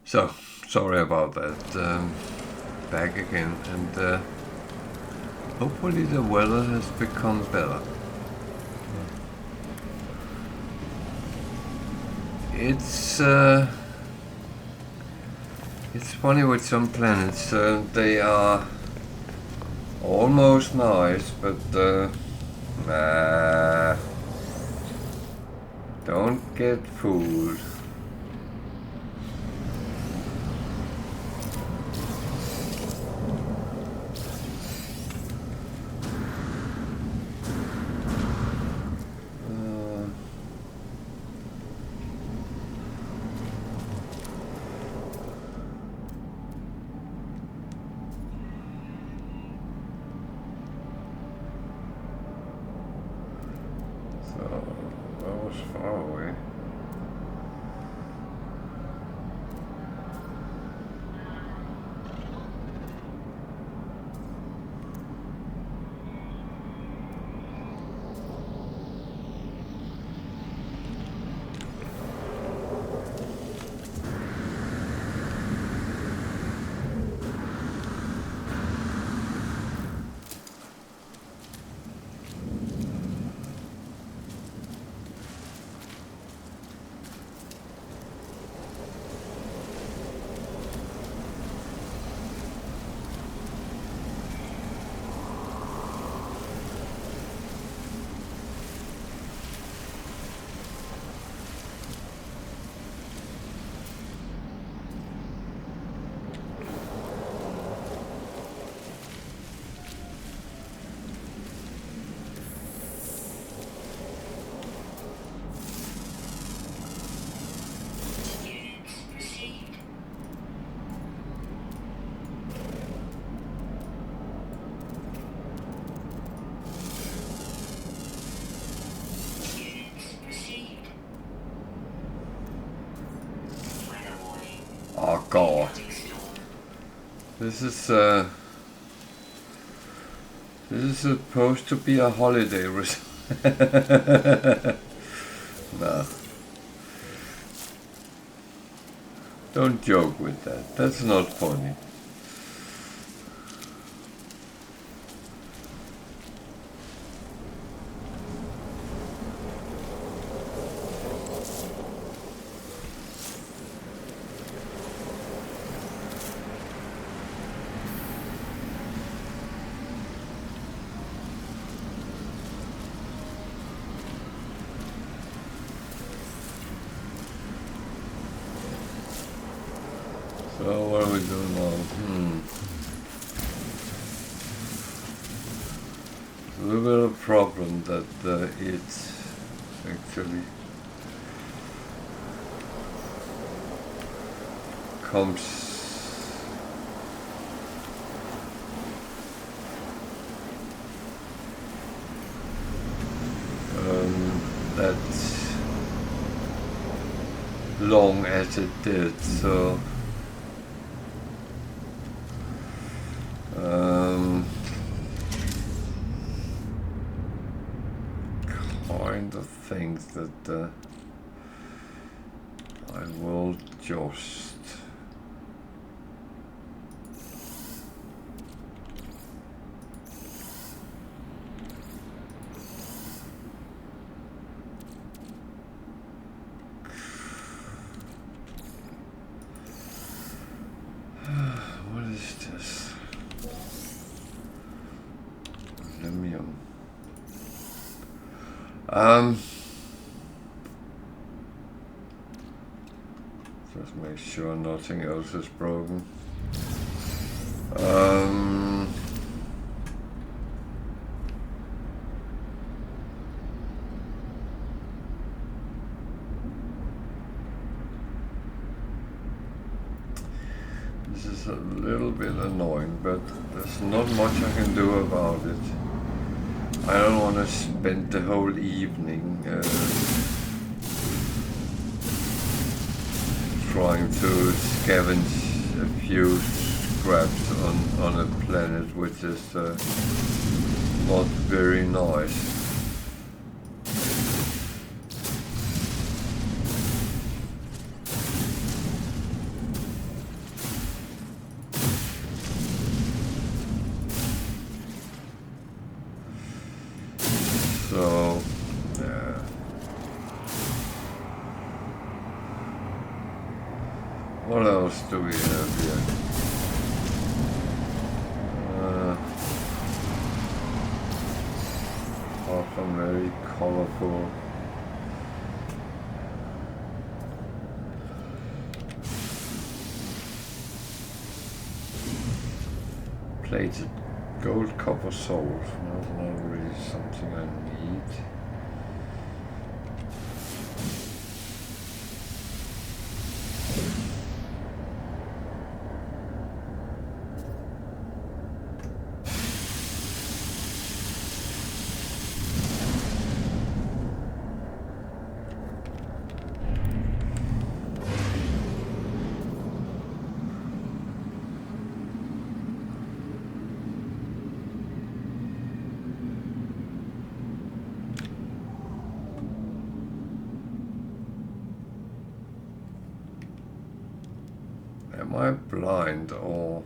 Speaker 1: So, sorry about that. Back again, and hopefully the weather has become better. It's funny with some planets. They are almost nice, but nah, don't get fooled. was far away. Oh God. This is supposed to be a holiday Nah. Don't joke with that. That's not funny. So what are we doing now? It's a little bit of a problem that it actually comes that long as it did, so kind of think that I will just what is this? Limium. Just make sure nothing else is broken. This is a little bit annoying, but there's not much I can do about it. I don't want to spend the whole evening trying to scavenge a few scraps on a planet which is not very nice. So, yeah. What else do we have here? Often very colorful. Plated gold, copper, salt. Not really something I need. Am I blind or...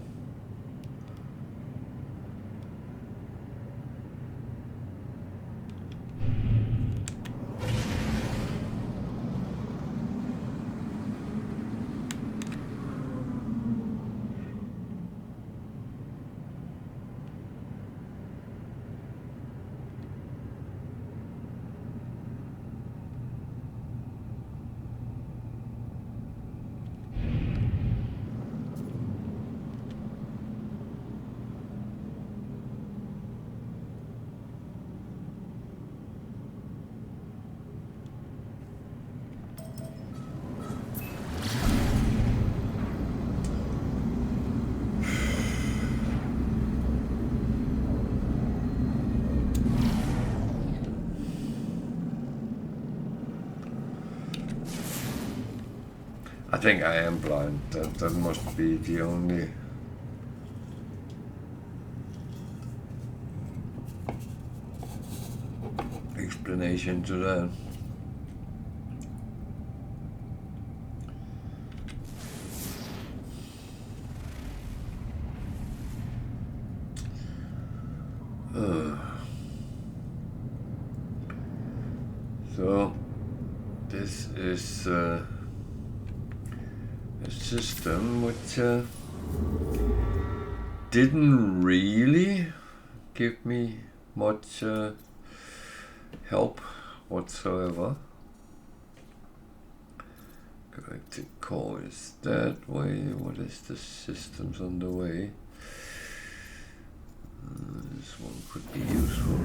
Speaker 1: I think I am blind. That must be the only explanation to that. So this is a system which didn't really give me much help whatsoever. Galactic core is that way. What is the systems on the way? This one could be useful.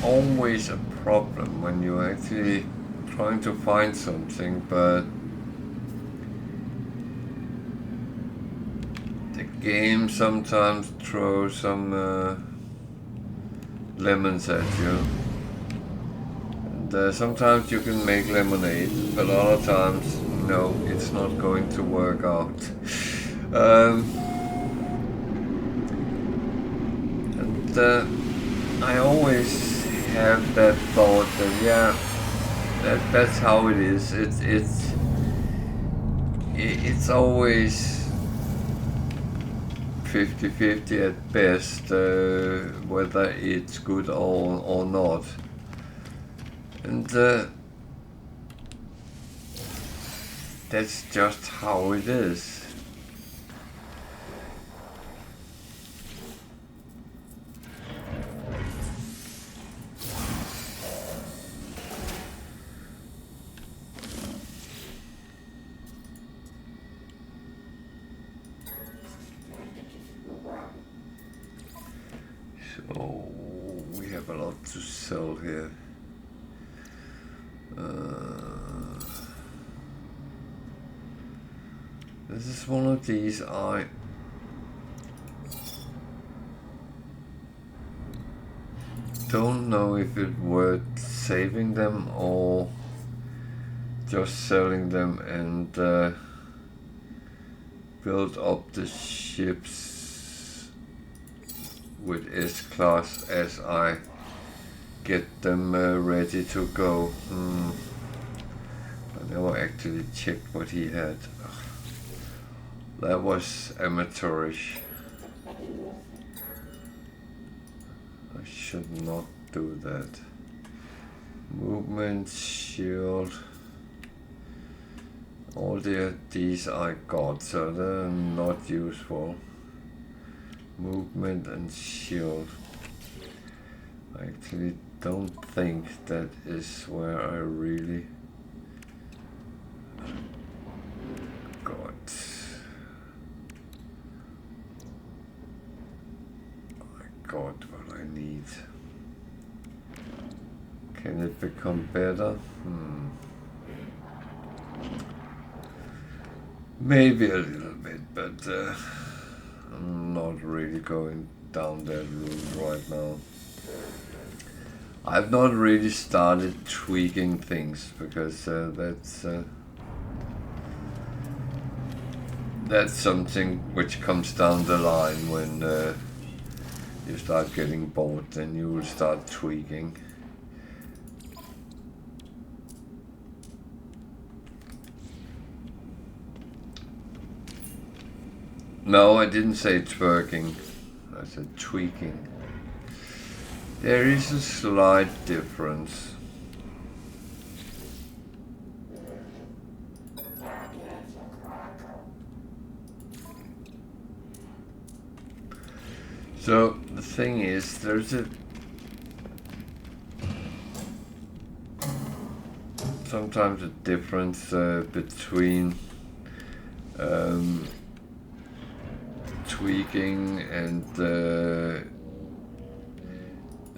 Speaker 1: Always a problem when you're actually trying to find something, but the game sometimes throws some lemons at you, and sometimes you can make lemonade, but other times no, it's not going to work out. And I always have that thought that yeah, that's how it is. It's always 50-50 at best, whether it's good or not. And that's just how it is. So we have a lot to sell here. This is one of these I don't know if it's worth saving them or just selling them and build up the ships with S-Class as I get them ready to go. I never actually checked what he had. That was amateurish. I should not do that. Movement, shield. All these I got, so they're not useful. Movement and shield. I actually don't think that is where I really got. I got what I need. Can it become better? Maybe a little bit, but I'm not really going down that route right now. I've not really started tweaking things because that's something which comes down the line when you start getting bored, then you will start tweaking. No, I didn't say twerking, I said tweaking. There is a slight difference. So the thing is, there's sometimes a difference between tweaking and the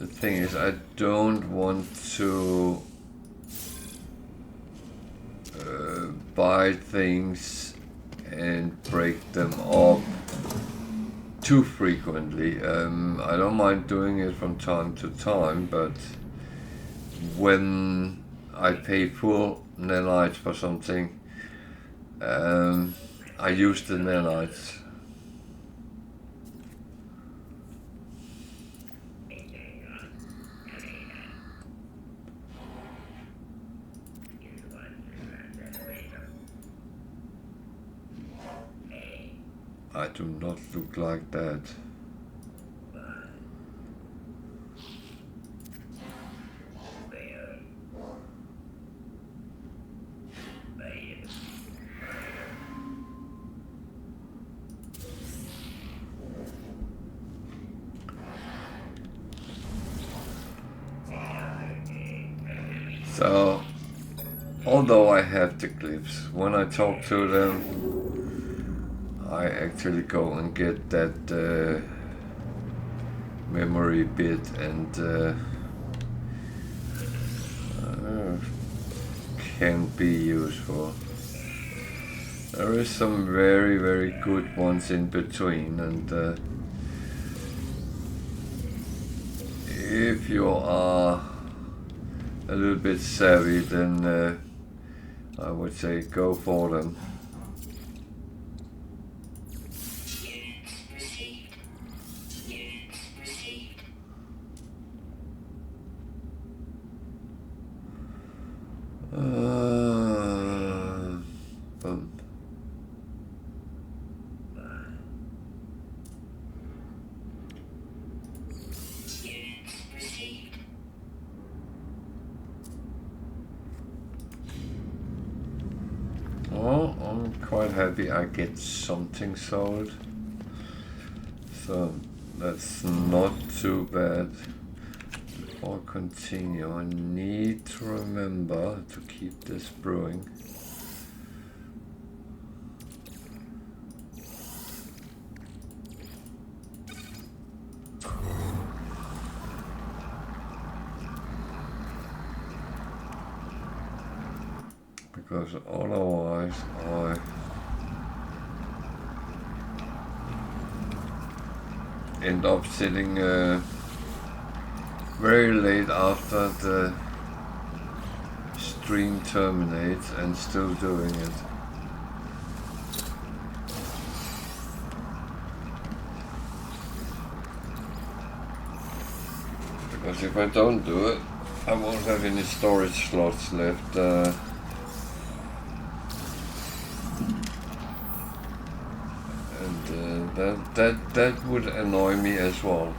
Speaker 1: thing is, I don't want to buy things and break them up too frequently. I don't mind doing it from time to time, but when I pay full nanites for something, I use the nanites. I do not look like that. So, although I have the glyphs, when I talk to them, I actually go and get that memory bit and can be useful. There is some very, very good ones in between, and if you are a little bit savvy, then I would say go for them. Well, I'm quite happy I get something sold, so that's not too bad. Before I continue, I need to remember to keep this brewing. Because otherwise I end up sitting very late after the stream terminates and still doing it. Because if I don't do it, I won't have any storage slots left. That would annoy me as well.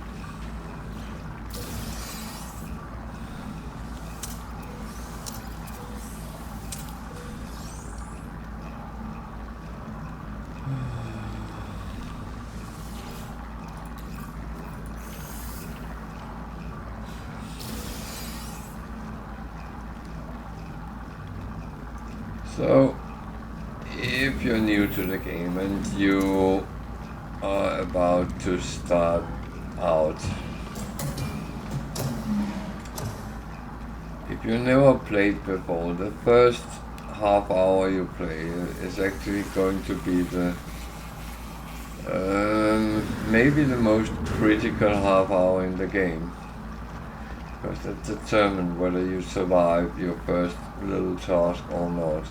Speaker 1: So, if you're new to the game and you are about to start out, if you never played before, the first half hour you play is actually going to be the maybe the most critical half hour in the game, because that determines whether you survive your first little task or not.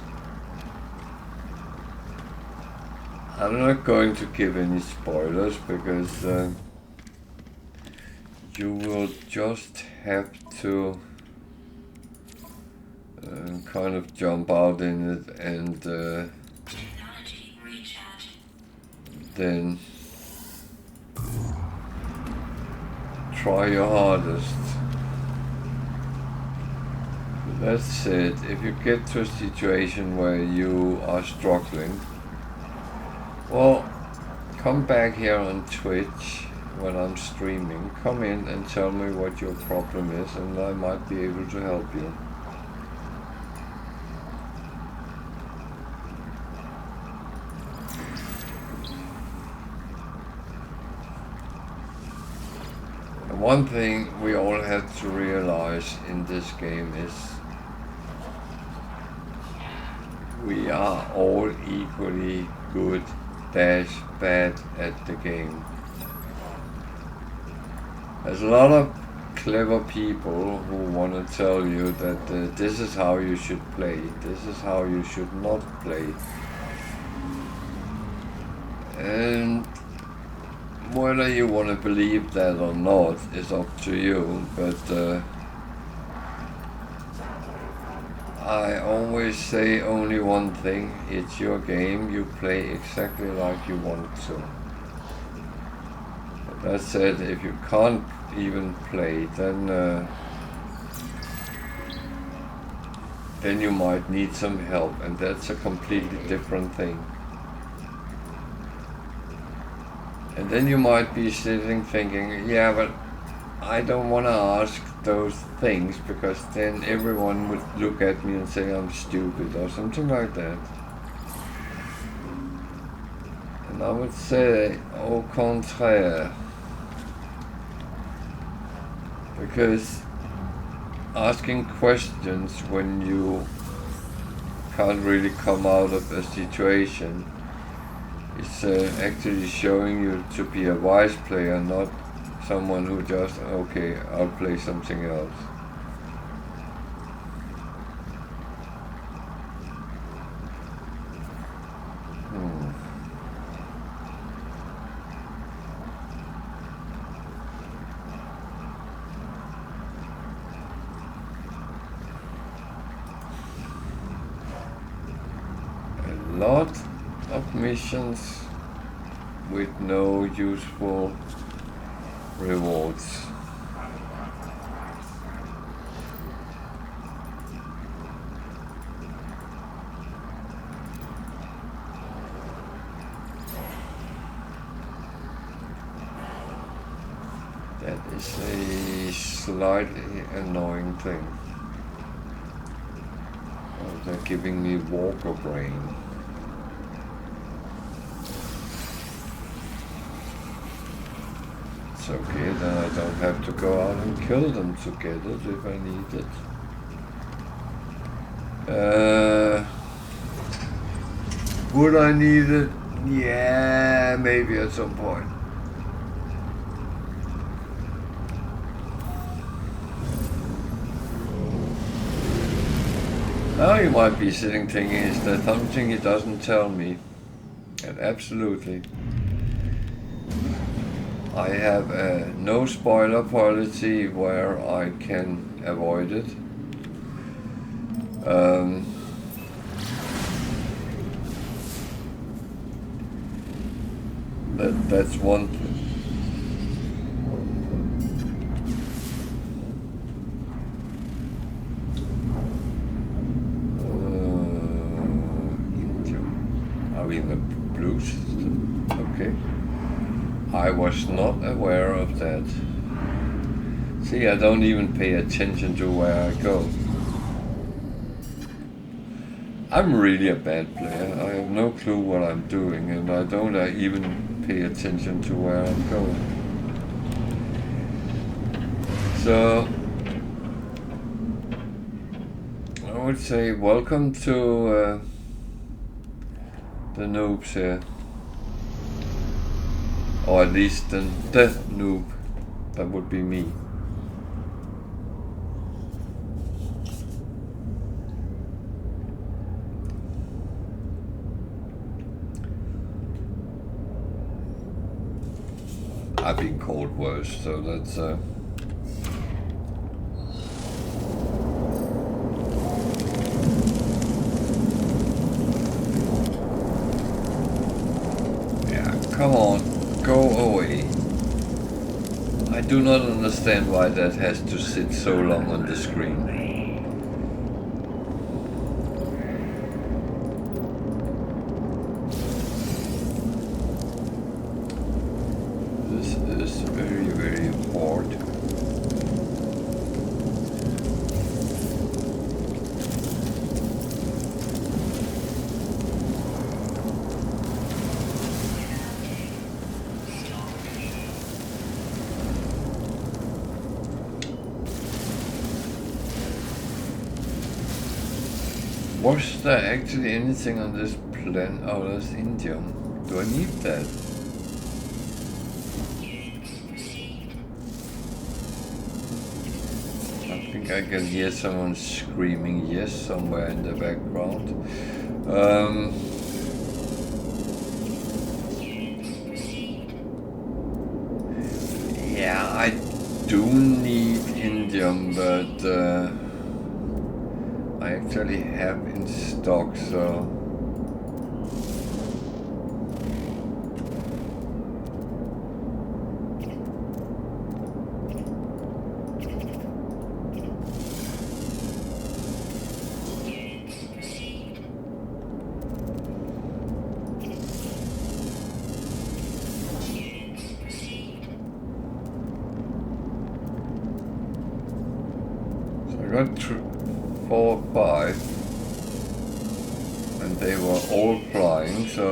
Speaker 1: I'm not going to give any spoilers because you will just have to kind of jump out in it and
Speaker 2: Technology recharge.
Speaker 1: then try your hardest. That said, if you get to a situation where you are struggling, well, come back here on Twitch when I'm streaming. Come in and tell me what your problem is and I might be able to help you. One thing we all have to realize in this game is we are all equally good - bad at the game. There's a lot of clever people who want to tell you that this is how you should play, this is how you should not play. And whether you want to believe that or not is up to you, but I always say only one thing: it's your game, you play exactly like you want to. But that said, if you can't even play, then you might need some help, and that's a completely different thing. And then you might be sitting thinking, yeah, but I don't want to ask those things because then everyone would look at me and say I'm stupid or something like that. And I would say au contraire. Because asking questions when you can't really come out of a situation is actually showing you to be a wise player, not someone who just, okay, I'll play something else. A lot of missions with no useful rewards. That is a slightly annoying thing. Oh, they're giving me walker brain. It's okay, then I don't have to go out and kill them to get it if I need it. Would I need it? Yeah, maybe at some point. Now you might be sitting thinking, is there something he doesn't tell me? And absolutely. I have a no spoiler policy where I can avoid it. That's one thing. Are we in the blue system? Okay. I was not aware of that. See, I don't even pay attention to where I go. I'm really a bad player. I have no clue what I'm doing, and I don't even pay attention to where I'm going. So, I would say welcome to the noobs here. Or at least the noob. That would be me. I've been called worse, so that's yeah, come on, go away. I do not understand why that has to sit so long on the screen. This is very, very hard. Was there actually anything on this plan? Oh, that's indium. Do I need that? I think I can hear someone screaming yes somewhere in the background. Yeah, I do need indium, but I actually have in stock, so I got 4 or 5, and they were all flying, so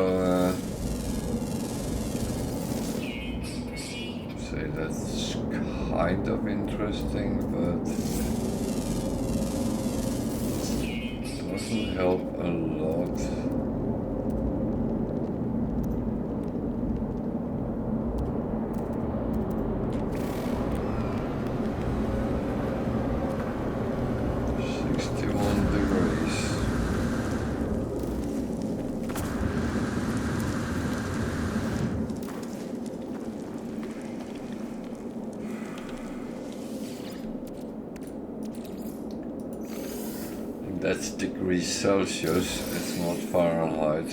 Speaker 1: say that's kind of interesting, but doesn't help a lot. That's degrees Celsius, it's not Fahrenheit.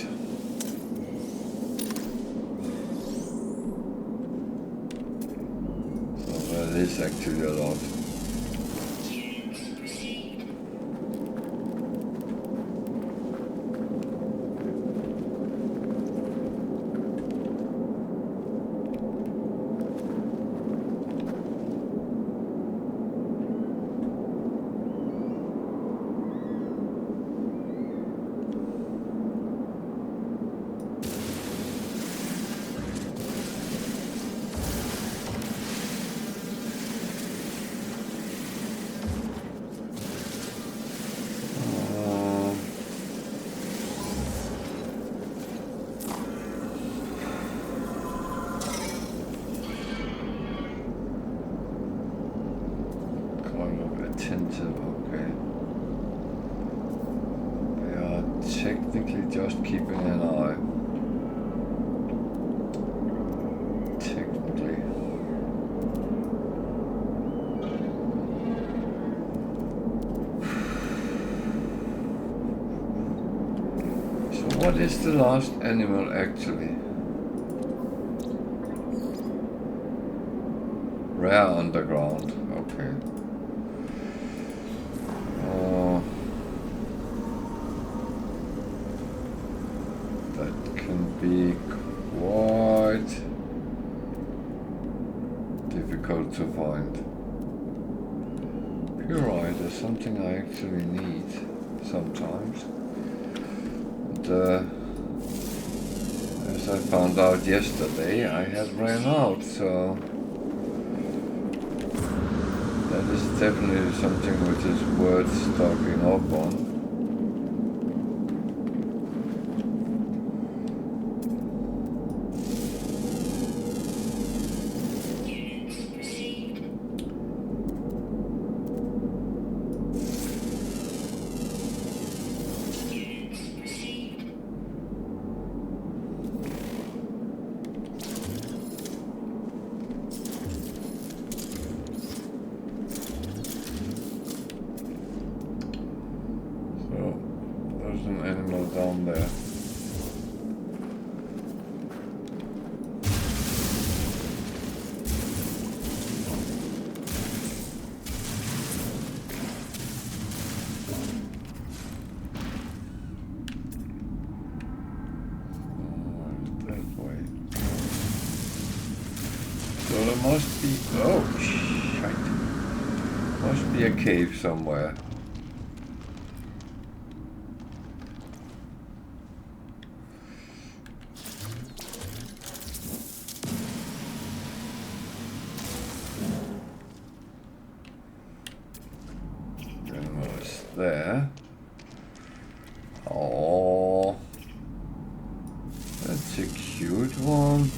Speaker 1: So that is actually a lot. Okay. We are technically just keeping an eye. Technically. So what is the last animal actually? Rare underground, okay. Be quite difficult to find. Purite is something I actually need sometimes. And, as I found out yesterday, I had ran out, so that is definitely something which is worth stocking up on. way. So there must be... Oh, shite. Must be a cave somewhere. There. Oh, that's a cute one.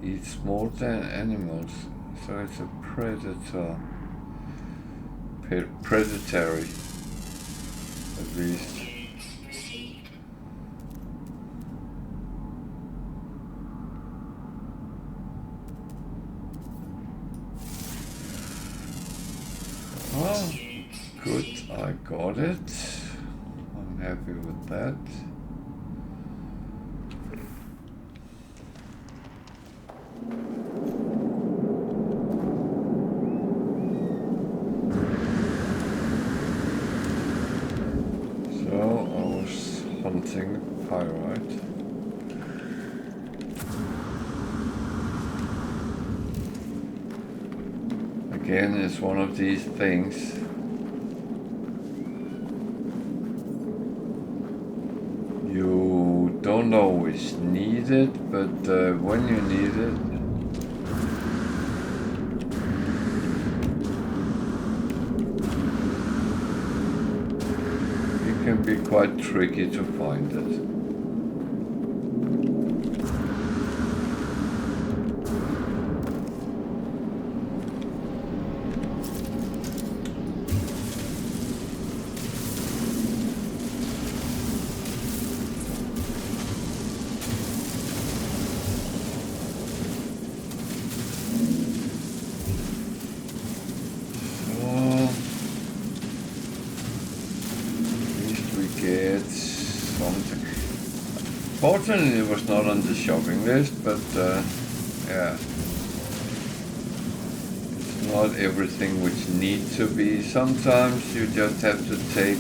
Speaker 1: Eats small animals, so it's a predator. Predatory, at least. Oh, good, I got it. I'm happy with that. So I was hunting pyrite. Again, it's one of these things. You don't always need it, but when you need it, it can be quite tricky to find it. Fortunately, it was not on the shopping list, but yeah, it's not everything which needs to be. Sometimes you just have to take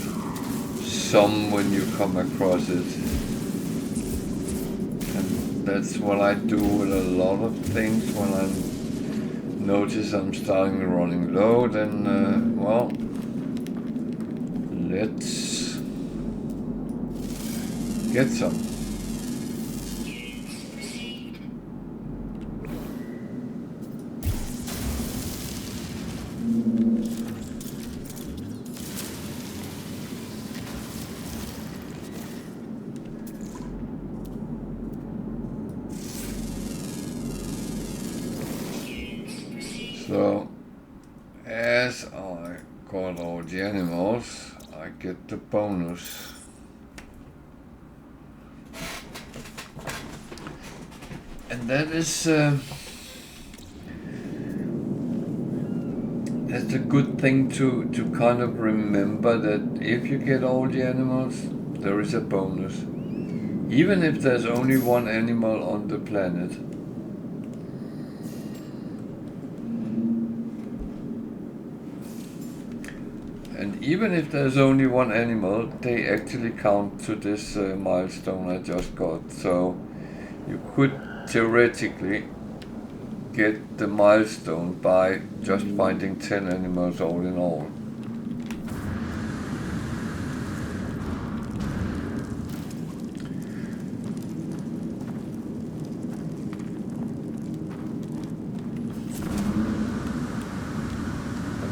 Speaker 1: some when you come across it, and that's what I do with a lot of things. When I notice I'm starting running low, then well, let's get some. So, as I got all the animals, I get the bonus. And that is, that's a good thing to kind of remember, that if you get all the animals, there is a bonus. Even if there's only one animal on the planet. And even if there's only one animal, they actually count to this milestone I just got. So you could theoretically get the milestone by just finding 10 animals all in all.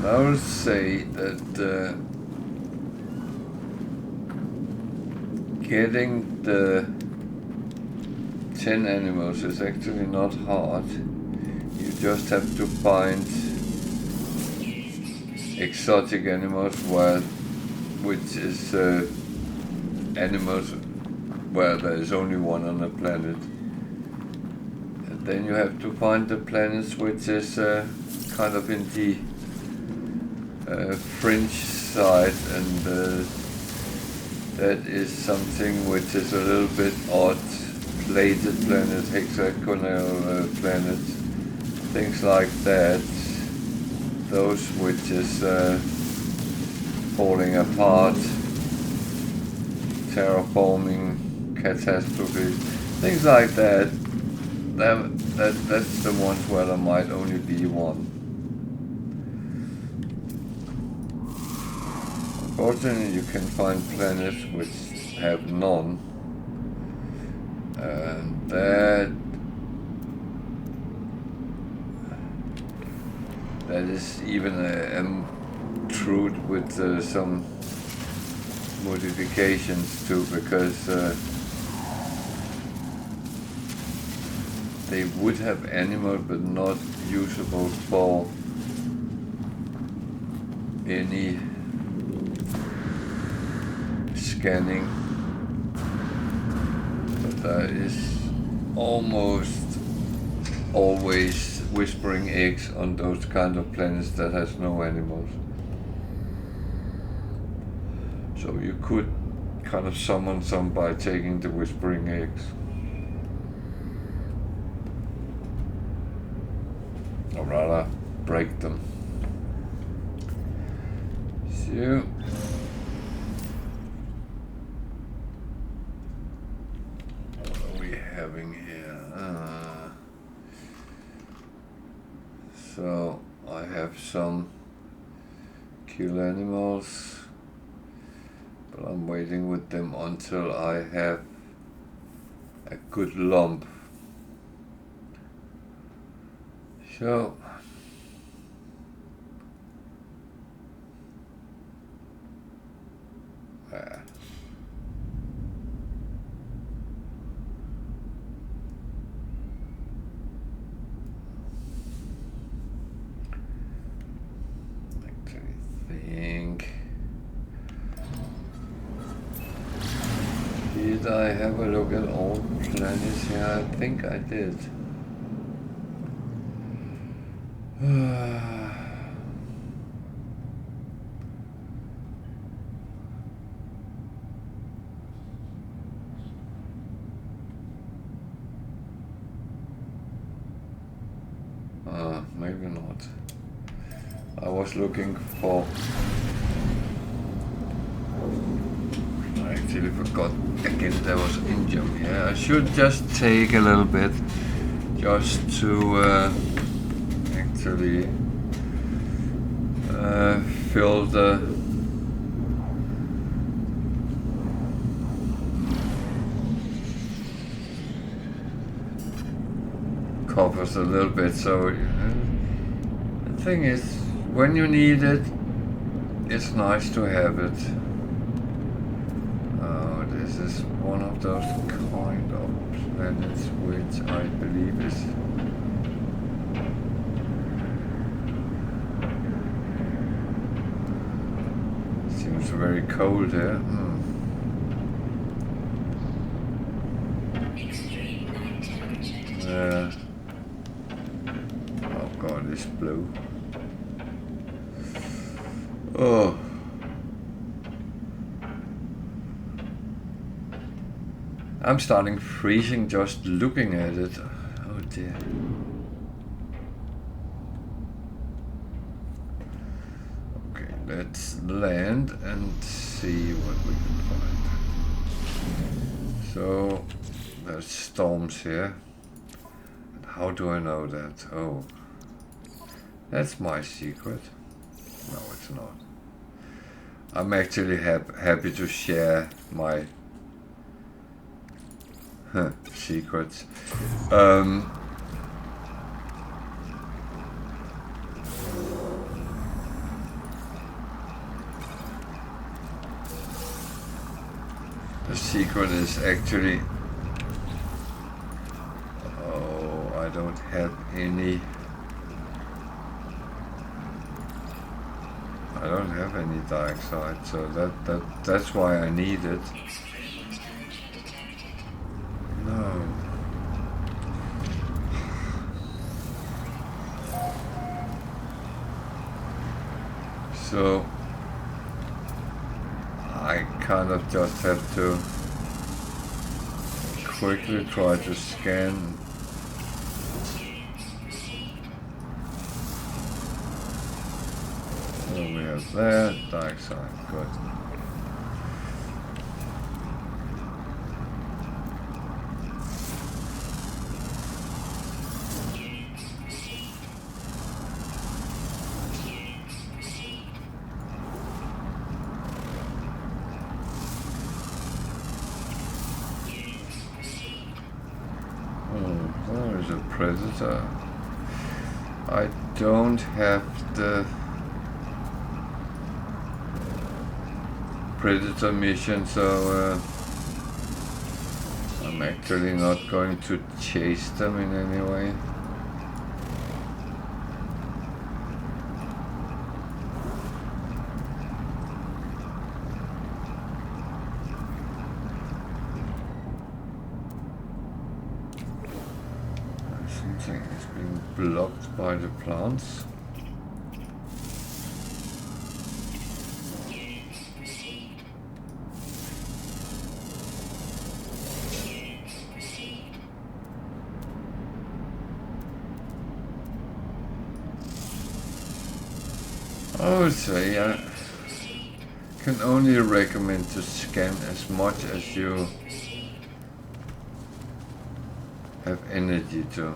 Speaker 1: I would say that getting the 10 animals is actually not hard. You just have to find exotic animals which is animals where there is only one on the planet. And then you have to find the planets which is kind of in the fringe side, and that is something which is a little bit odd. Plated planet, hexagonal planet, things like that. Those which is falling apart terraforming catastrophes, things like that. That's the ones where there might only be one. Unfortunately, you can find planets which have none, and that is even a truth with some modifications too, because they would have animal but not usable for any scanning. But there is almost always whispering eggs on those kind of planets that has no animals. So you could kind of summon some by taking the whispering eggs. Or rather, break them. So, what are we having here? So, I have some kill animals, but I'm waiting with them until I have a good lump. So, did I have a look at all planets here? I think I did. Maybe not. I was looking for... I actually forgot again there was Indium here. I should just take a little bit just to actually fill the covers a little bit. So the thing is, when you need it, it's nice to have it. This is one of those kind of planets which I believe is seems very cold here.
Speaker 2: Extreme night temperature detected.
Speaker 1: Yeah. Oh god, it's blue. Oh. I'm starting freezing just looking at it. Oh dear. Okay, let's land and see what we can find. So, there's storms here. And how do I know that? Oh, that's my secret. No, it's not. I'm actually happy to share my secrets. The secret is actually... Oh, I don't have any... I don't have any dark side, so that's why I need it. No. So I kind of just have to quickly try to scan. So we have that, dark side, good. predator. I don't have the predator mission, so I'm actually not going to chase them in any way. Something is being blocked by the plants. I would say I can only recommend to scan as much as you have energy to.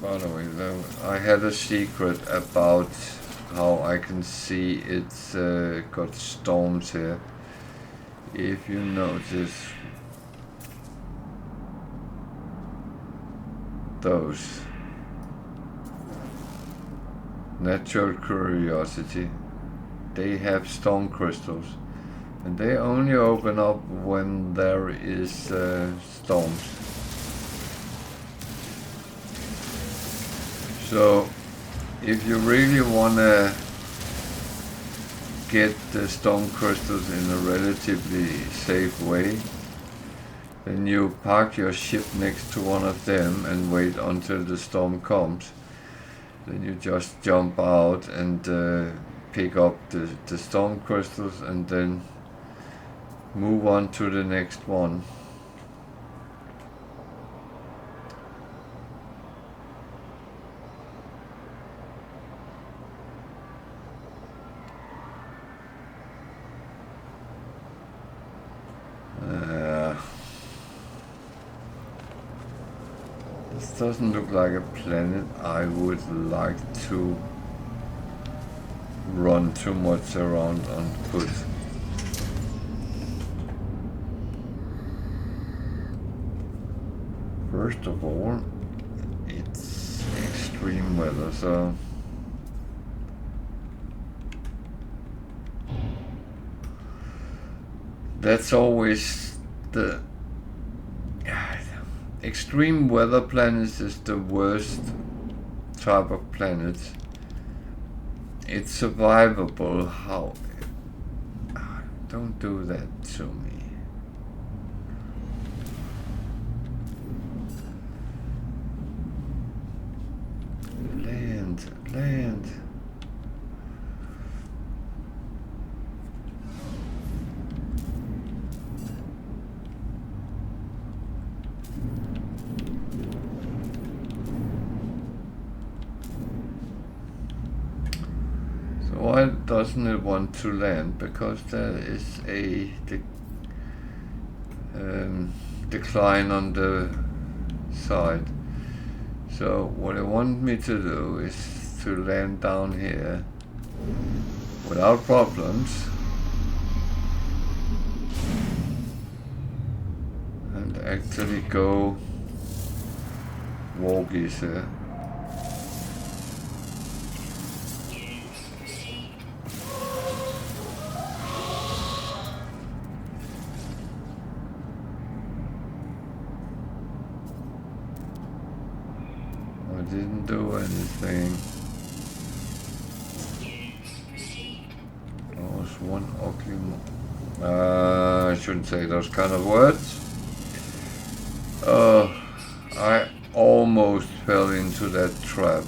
Speaker 1: By the way, though, I had a secret about how I can see it's got storms here. If you notice those. Natural curiosity. They have stone crystals, and they only open up when there is storms. So, if you really wanna get the stone crystals in a relatively safe way, then you park your ship next to one of them and wait until the storm comes. Then you just jump out and pick up the stone crystals and then move on to the next one. This doesn't look like a planet I would like to run too much around on foot. First of all, it's extreme weather, so that's always the extreme weather planets is the worst type of planet. It's survivable. How? Don't do that to me. Land. Why doesn't it want to land? Because there is a decline on the side. So what I want me to do is to land down here without problems and actually go walkies here. Didn't do anything. There was one ugly I shouldn't say those kind of words. I almost fell into that trap.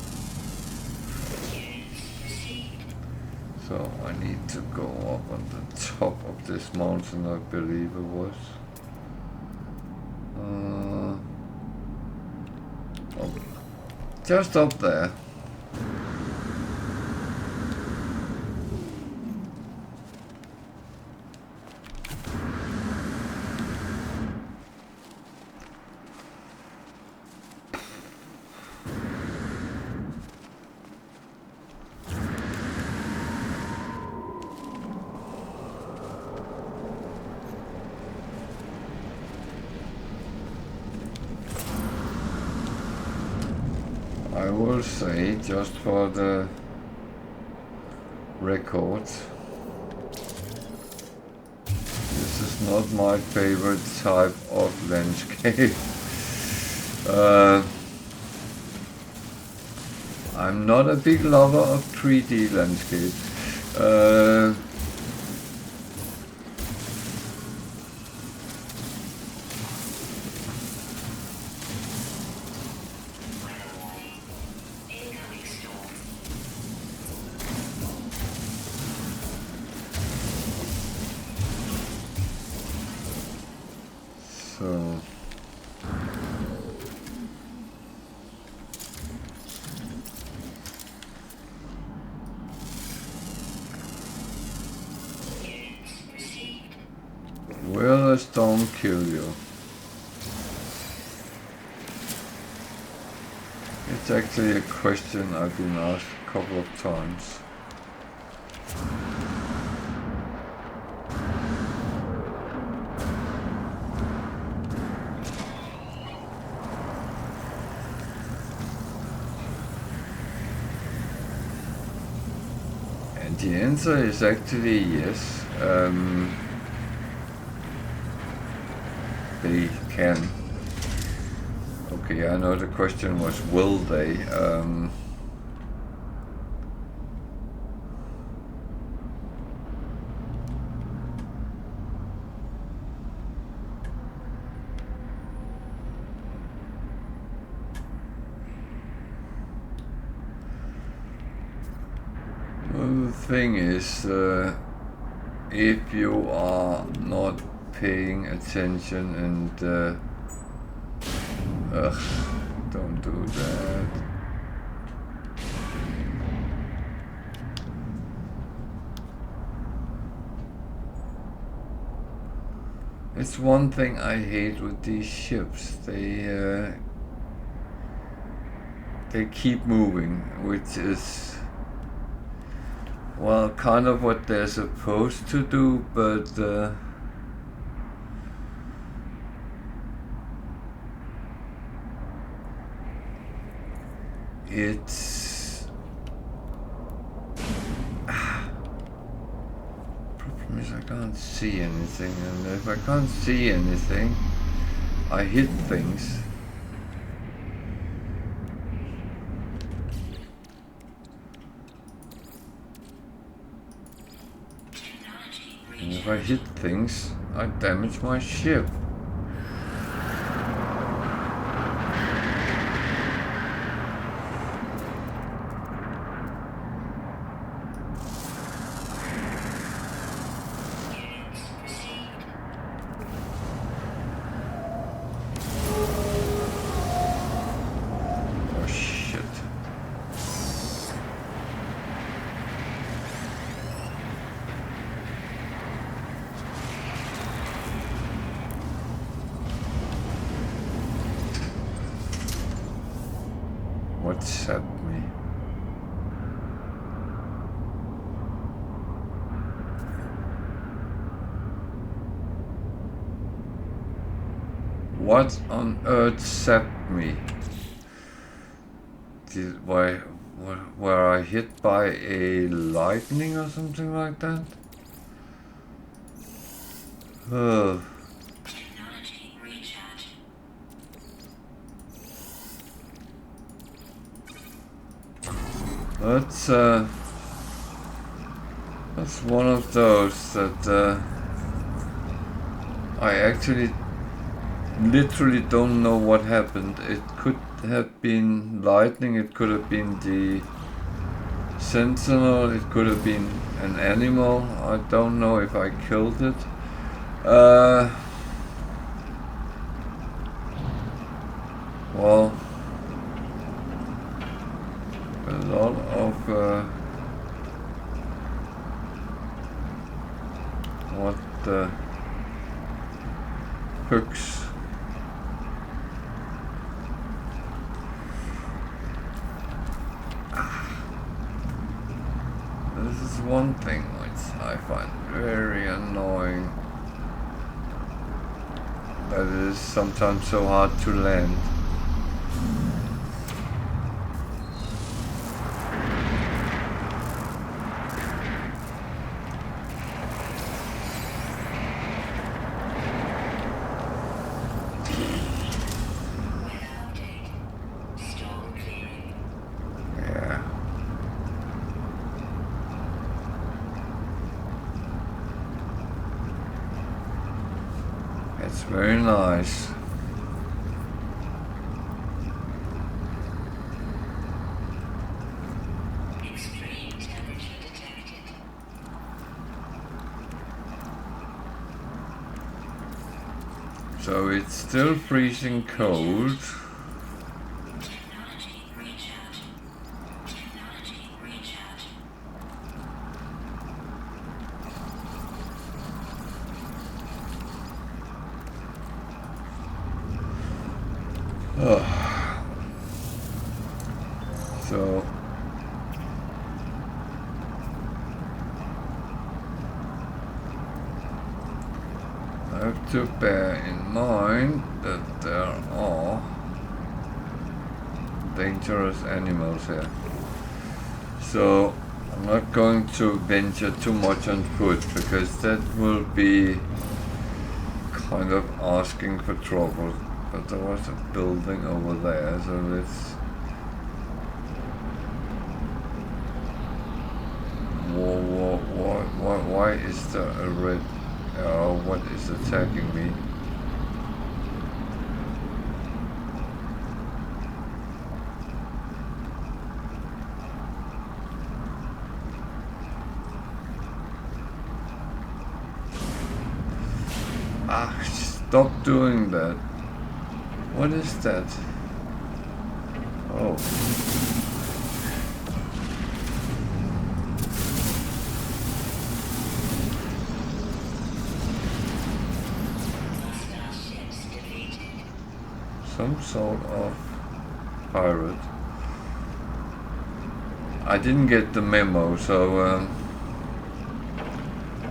Speaker 1: So I need to go up on the top of this mountain, I believe it was. Just up there. will say, just for the record, this is not my favorite type of landscape. I'm not a big lover of 3D landscape. So will a storm kill you? It's actually a question I've been asked a couple of times. And the answer is actually yes. They can. Okay, I know the question was will they. Well, the thing is, if you are not paying attention and don't do that. It's one thing I hate with these ships. They keep moving, which is, well, kind of what they're supposed to do, but it's problem is I can't see anything, and if I can't see anything, I hit things. And if I hit things, I damage my ship. What's at me? What on earth zapped me? Were I hit by a lightning or something like that?
Speaker 2: Technology recharge.
Speaker 1: That's one of those that I actually literally don't know what happened. It could have been lightning, it could have been the sentinel, it could have been an animal. I don't know if I killed it. Well, a lot of what the hooks. This is one thing which I find very annoying, that it is sometimes so hard to land. It's very nice.
Speaker 2: Extreme temperature detected.
Speaker 1: So it's still freezing cold.
Speaker 2: Technology recharge. Technology recharge.
Speaker 1: So I have to bear in mind that there are dangerous animals here. So I'm not going to venture too much on foot because that will be kind of asking for trouble. But there was a building over there, so let's... Why is there a red arrow? What is attacking me? Ah, stop doing that. What is that? Oh. Some sort of pirate. I didn't get the memo, so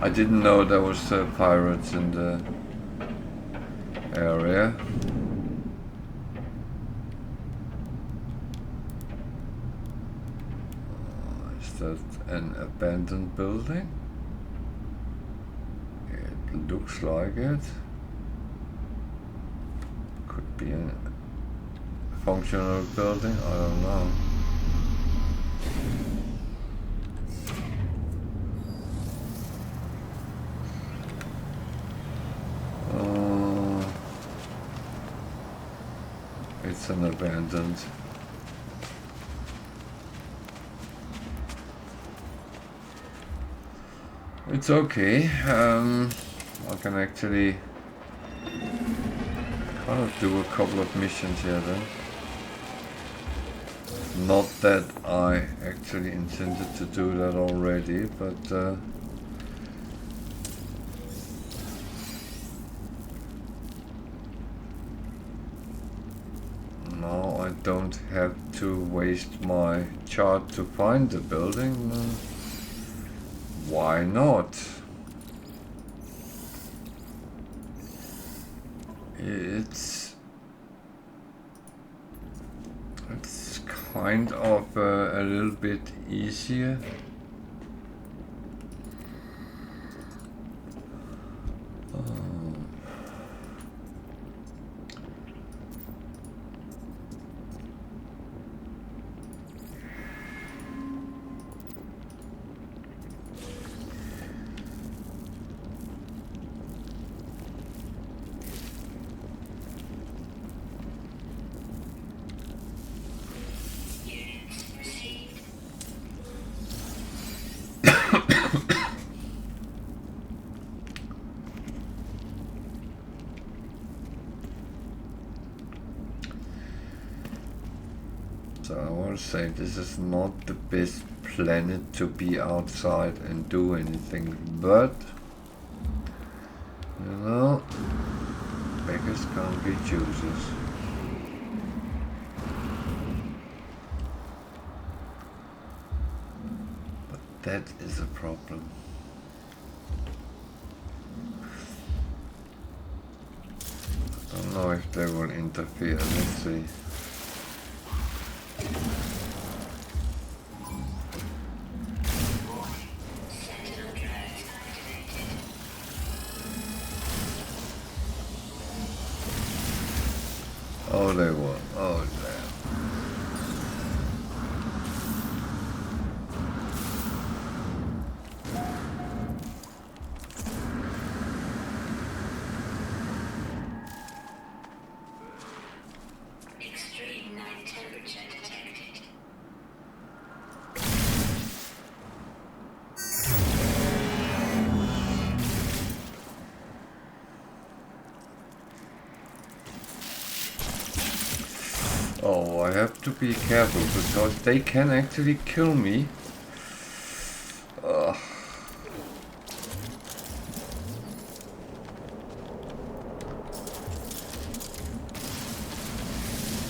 Speaker 1: I didn't know there was pirates in the area. Is that an abandoned building? It looks like it. Could be a functional building, I don't know. It's an abandoned. It's okay. I can actually kind of do a couple of missions here then. Not that I actually intended to do that already, but now I don't have to waste my chart to find the building. Why not? It's kind of a little bit easier. So I want to say this is not the best planet to be outside and do anything, but you know, beggars can't be choosers. But that is a problem. I don't know if they will interfere. Let's see. Oh, they will. Oh, damn. Oh, I have to be careful because they can actually kill me.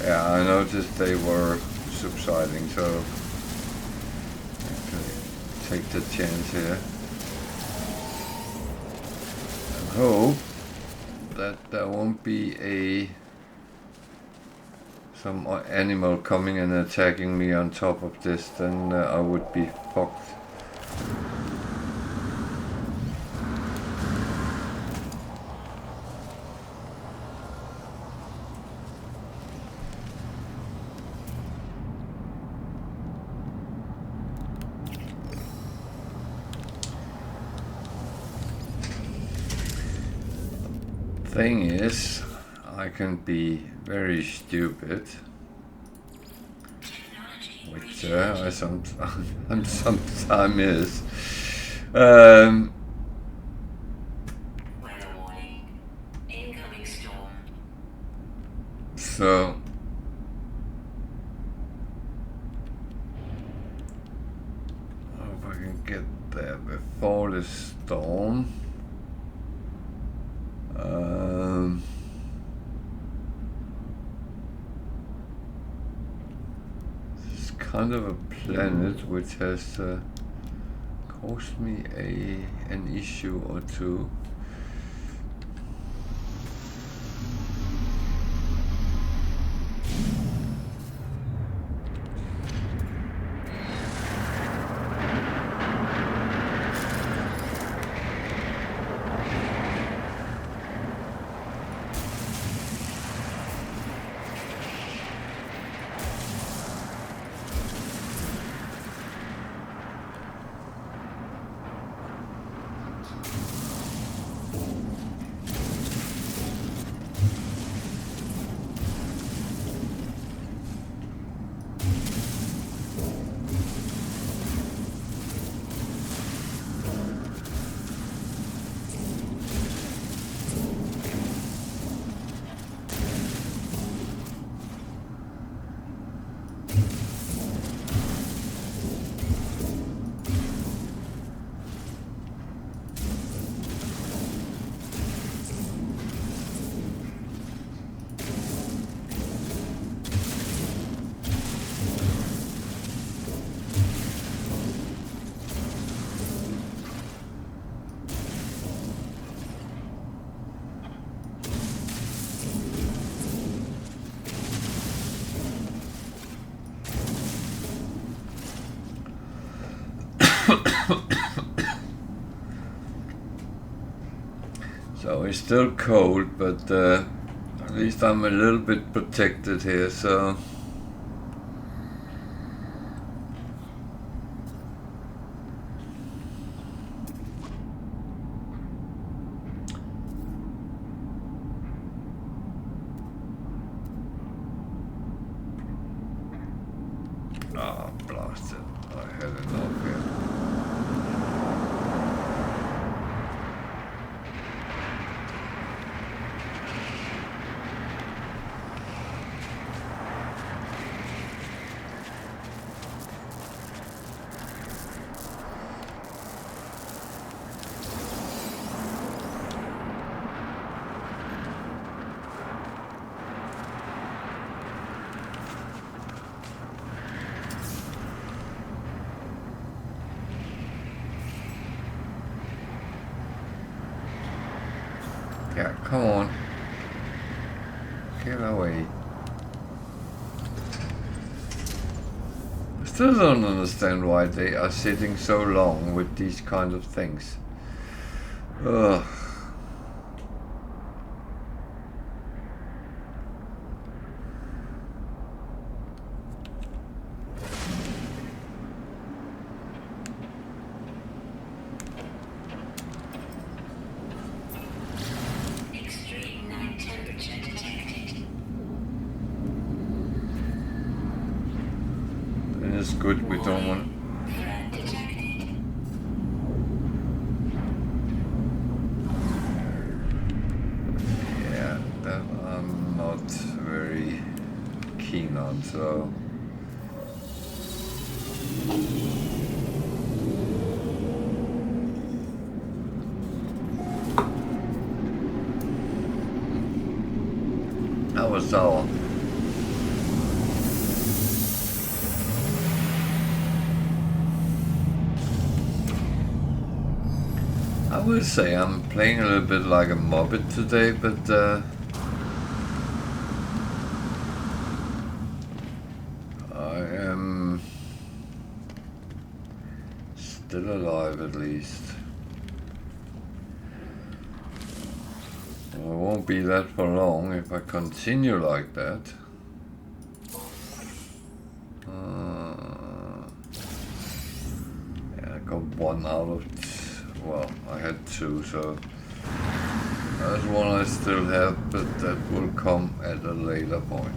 Speaker 1: Yeah, I noticed they were subsiding, so actually take the chance here and hope that there won't be some animal coming and attacking me on top of this. Then I would be fucked. Thing is, I can be very stupid, which I sometimes is.
Speaker 2: Weather warning. Incoming storm.
Speaker 1: So I hope I can get there before the storm. It's kind of a planet which has caused me an issue or two. So it's still cold, but at least I'm a little bit protected here, so blasted. I had enough here. Yeah, come on. Get away. I still don't understand why they are sitting so long with these kind of things. Ugh.
Speaker 2: Extreme night temperature detected.
Speaker 1: And it's good we don't want.
Speaker 2: Threat detected.
Speaker 1: Yeah, that I'm not very keen on. on, so that was sour. I would say I'm playing a little bit like a Muppet today, but I am still alive at least. Well, it won't be that for long if I continue like that. Yeah, I got one out of well, I had two, so that's one I still have, but that will come at a later point.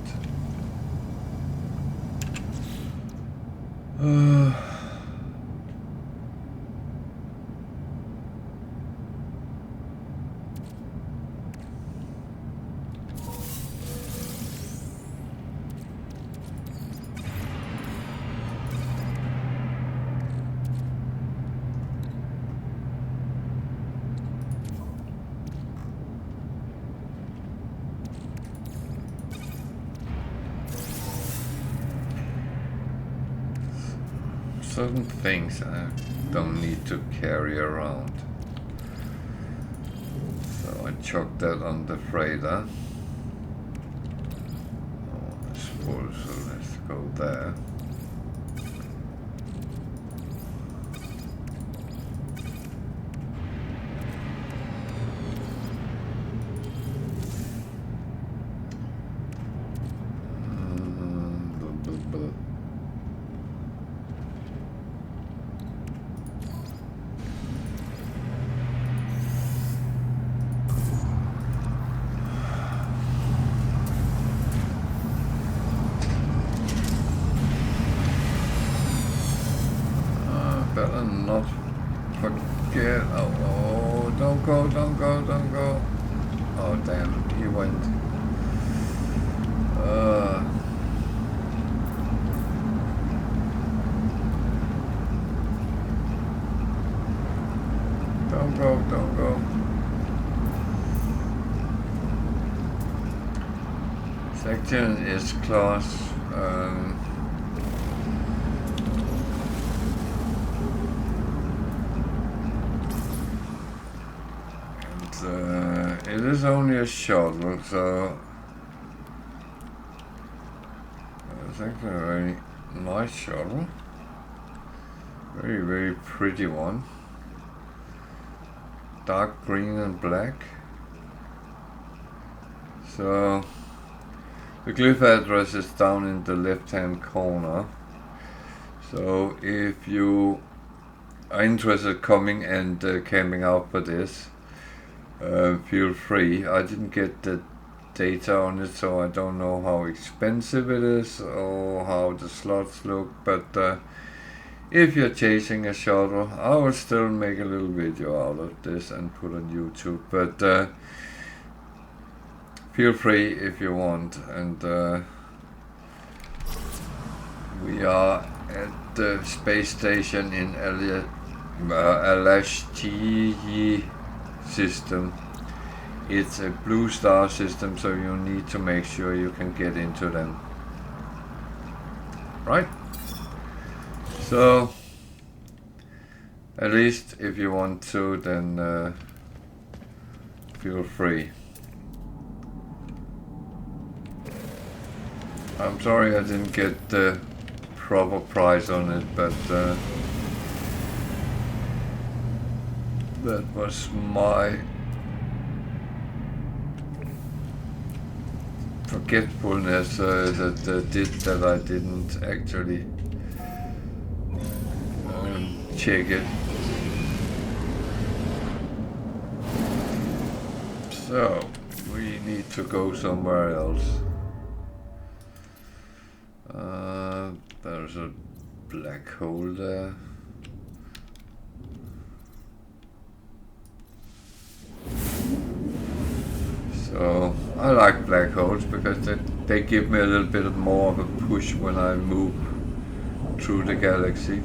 Speaker 1: Certain things I don't need to carry around. So I chucked that on the freighter. Oh, it's full, so let's go there. Better not forget. Oh, don't go, don't go, don't go. Oh, damn, he went. Don't go, don't go. Section is class. It is only a shuttle, so it's actually a very nice shuttle. Very, very pretty one. Dark green and black. So the glyph address is down in the left hand corner. So if you are interested coming and camping out for this, feel free. I didn't get the data on it, so I don't know how expensive it is or how the slots look, but if you're chasing a shuttle, I will still make a little video out of this and put on YouTube, but feel free if you want. And we are at the space station in LHT system. It's a blue star system, so you need to make sure you can get into them, right? So at least if you want to, then feel free. I'm sorry I didn't get the proper price on it, but that was my forgetfulness that did that I didn't actually check it. So we need to go somewhere else. There's a black hole there. So I like black holes because they they give me a little bit more of a push when I move through the galaxy.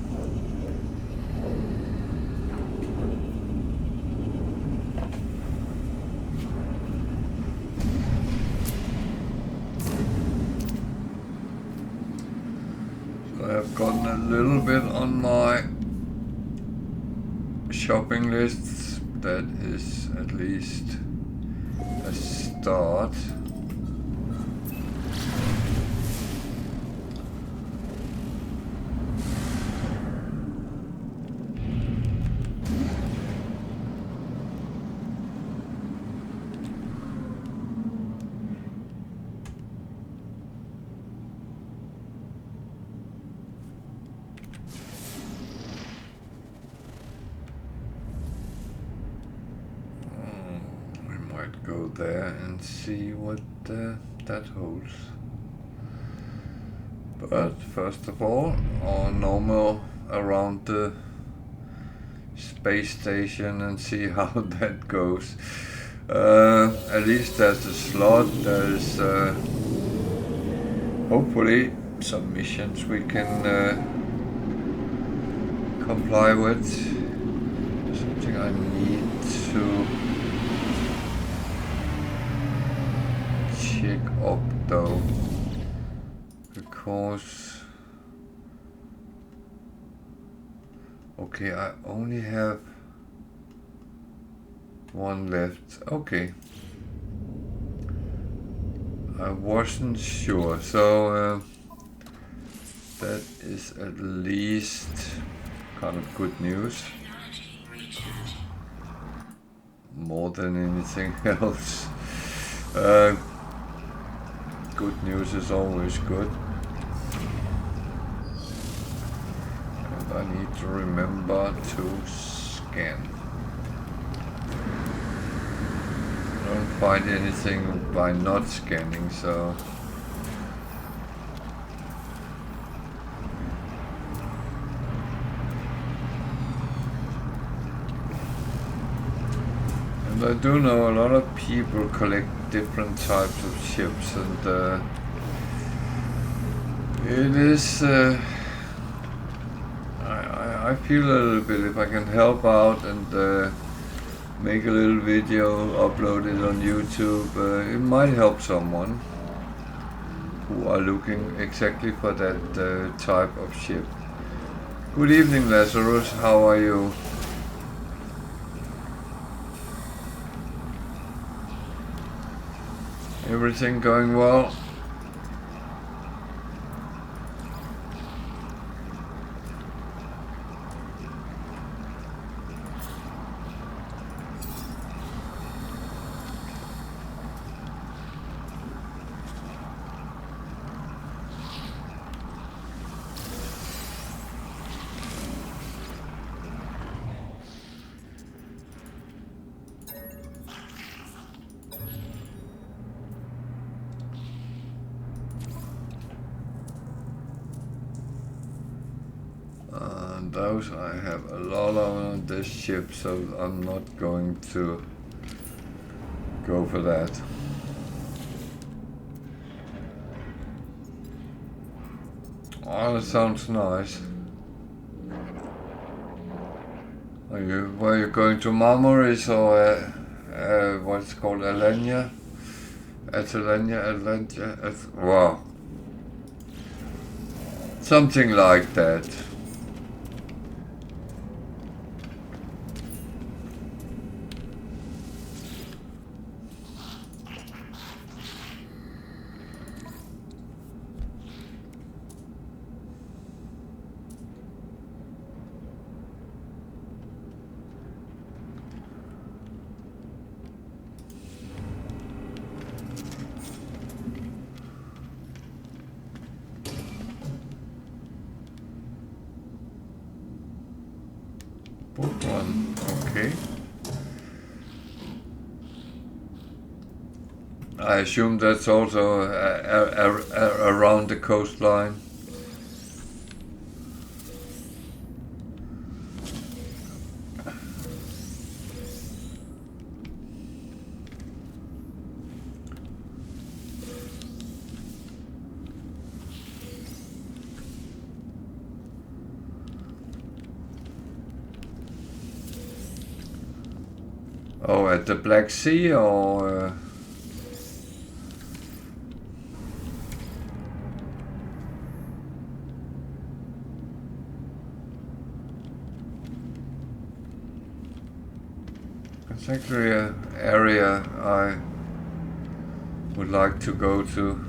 Speaker 1: So I've gotten a little bit on my shopping list. That is at least a start. Go there and see what that holds. But first of all, our normal around the space station and see how that goes. At least there's a slot. There's hopefully some missions we can comply with. Something I need to check up though, because okay, I only have one left. Okay, I wasn't sure, so that is at least kind of good news, more than anything else. Good news is always good. And I need to remember to scan. I don't find anything by not scanning, so and I do know a lot of people collect different types of ships, and it is I feel a little bit if I can help out and make a little video, upload it on YouTube, it might help someone who are looking exactly for that type of ship. Good evening, Lazarus, how are you? Everything going well? Those I have a lot on this ship, so I'm not going to go for that. Oh, that sounds nice. Were you going to Marmaris or what's it called, Alenia? Atlanta? Wow. Something like that. Book one, okay. I assume that's also around the coastline. Oh, at the Black Sea, or it's actually an area I would like to go to.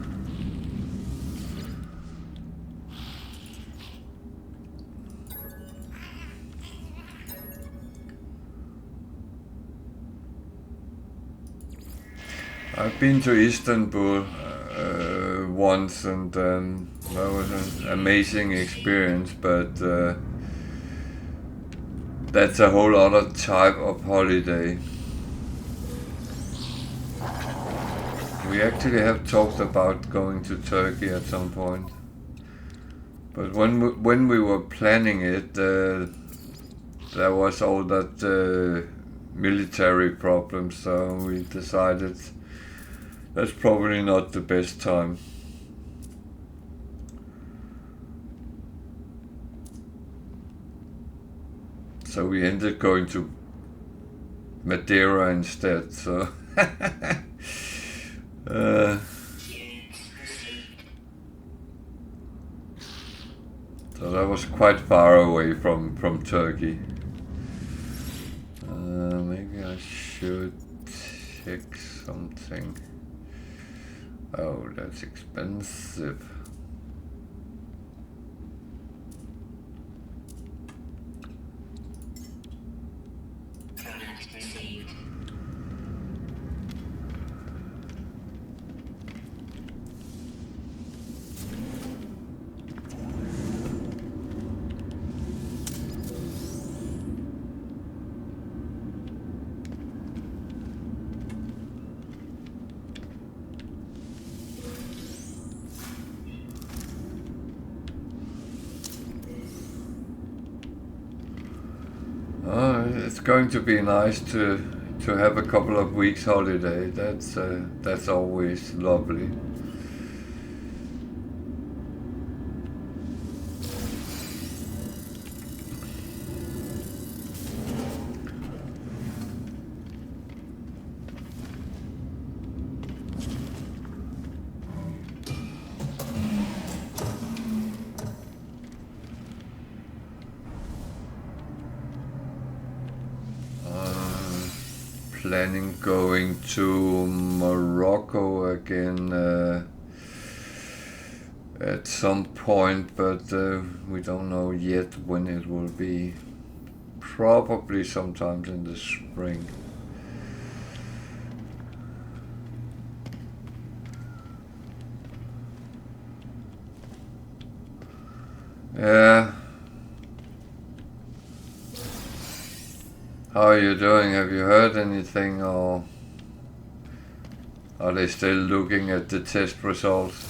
Speaker 1: I've been to Istanbul once, and that was an amazing experience, but that's a whole other type of holiday. We actually have talked about going to Turkey at some point, but when we were planning it, there was all that military problems, so we decided that's probably not the best time. So we ended going to Madeira instead, so so that was quite far away from Turkey. Maybe I should check something. Oh, that's expensive.
Speaker 2: Command received.
Speaker 1: It's going to be nice to have a couple of weeks holiday. That's always lovely. Planning going to Morocco again at some point, but we don't know yet when it will be. Probably sometimes in the spring. Yeah. How are you doing? Have you heard anything, or are they still looking at the test results?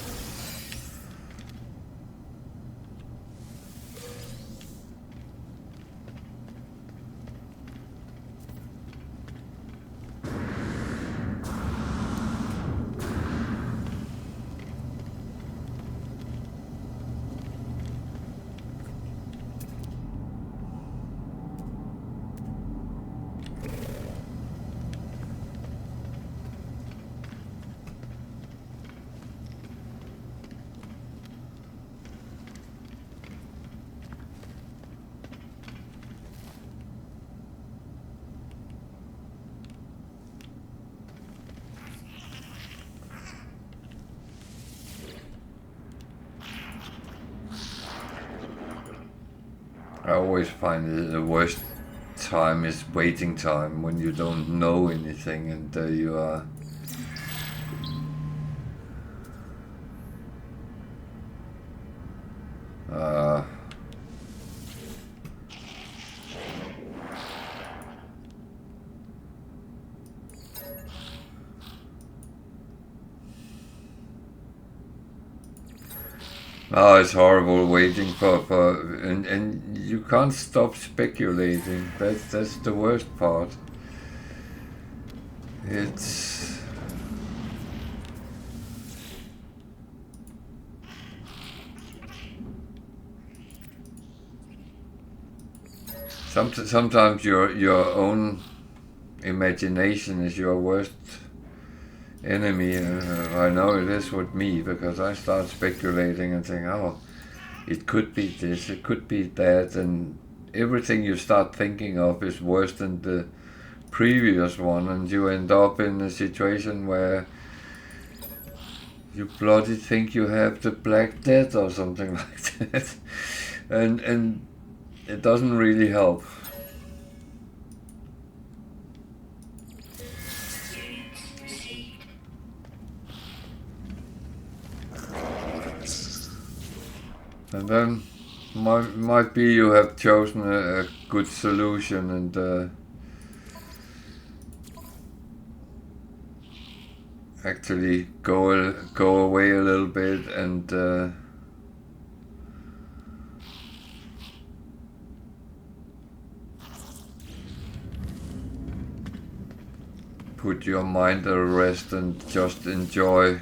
Speaker 1: I always find the worst time is waiting time, when you don't know anything and you are oh, it's horrible waiting for and you can't stop speculating. That's the worst part. It's sometimes your own imagination is your worst enemy. I know it is with me, because I start speculating and saying, oh, it could be this, it could be that, and everything you start thinking of is worse than the previous one, and you end up in a situation where you bloody think you have the Black Death or something like that, and it doesn't really help. And then might be you have chosen a good solution, and actually go away a little bit and put your mind at rest and just enjoy,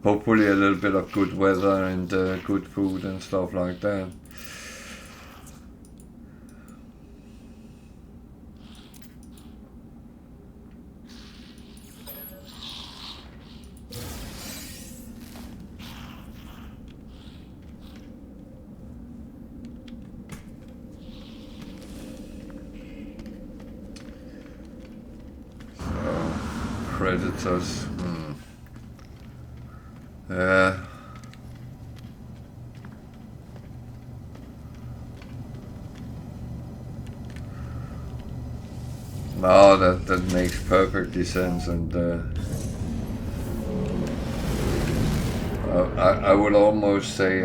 Speaker 1: hopefully, a little bit of good weather and good food and stuff like that. Predators. No, that makes perfectly sense, and I would almost say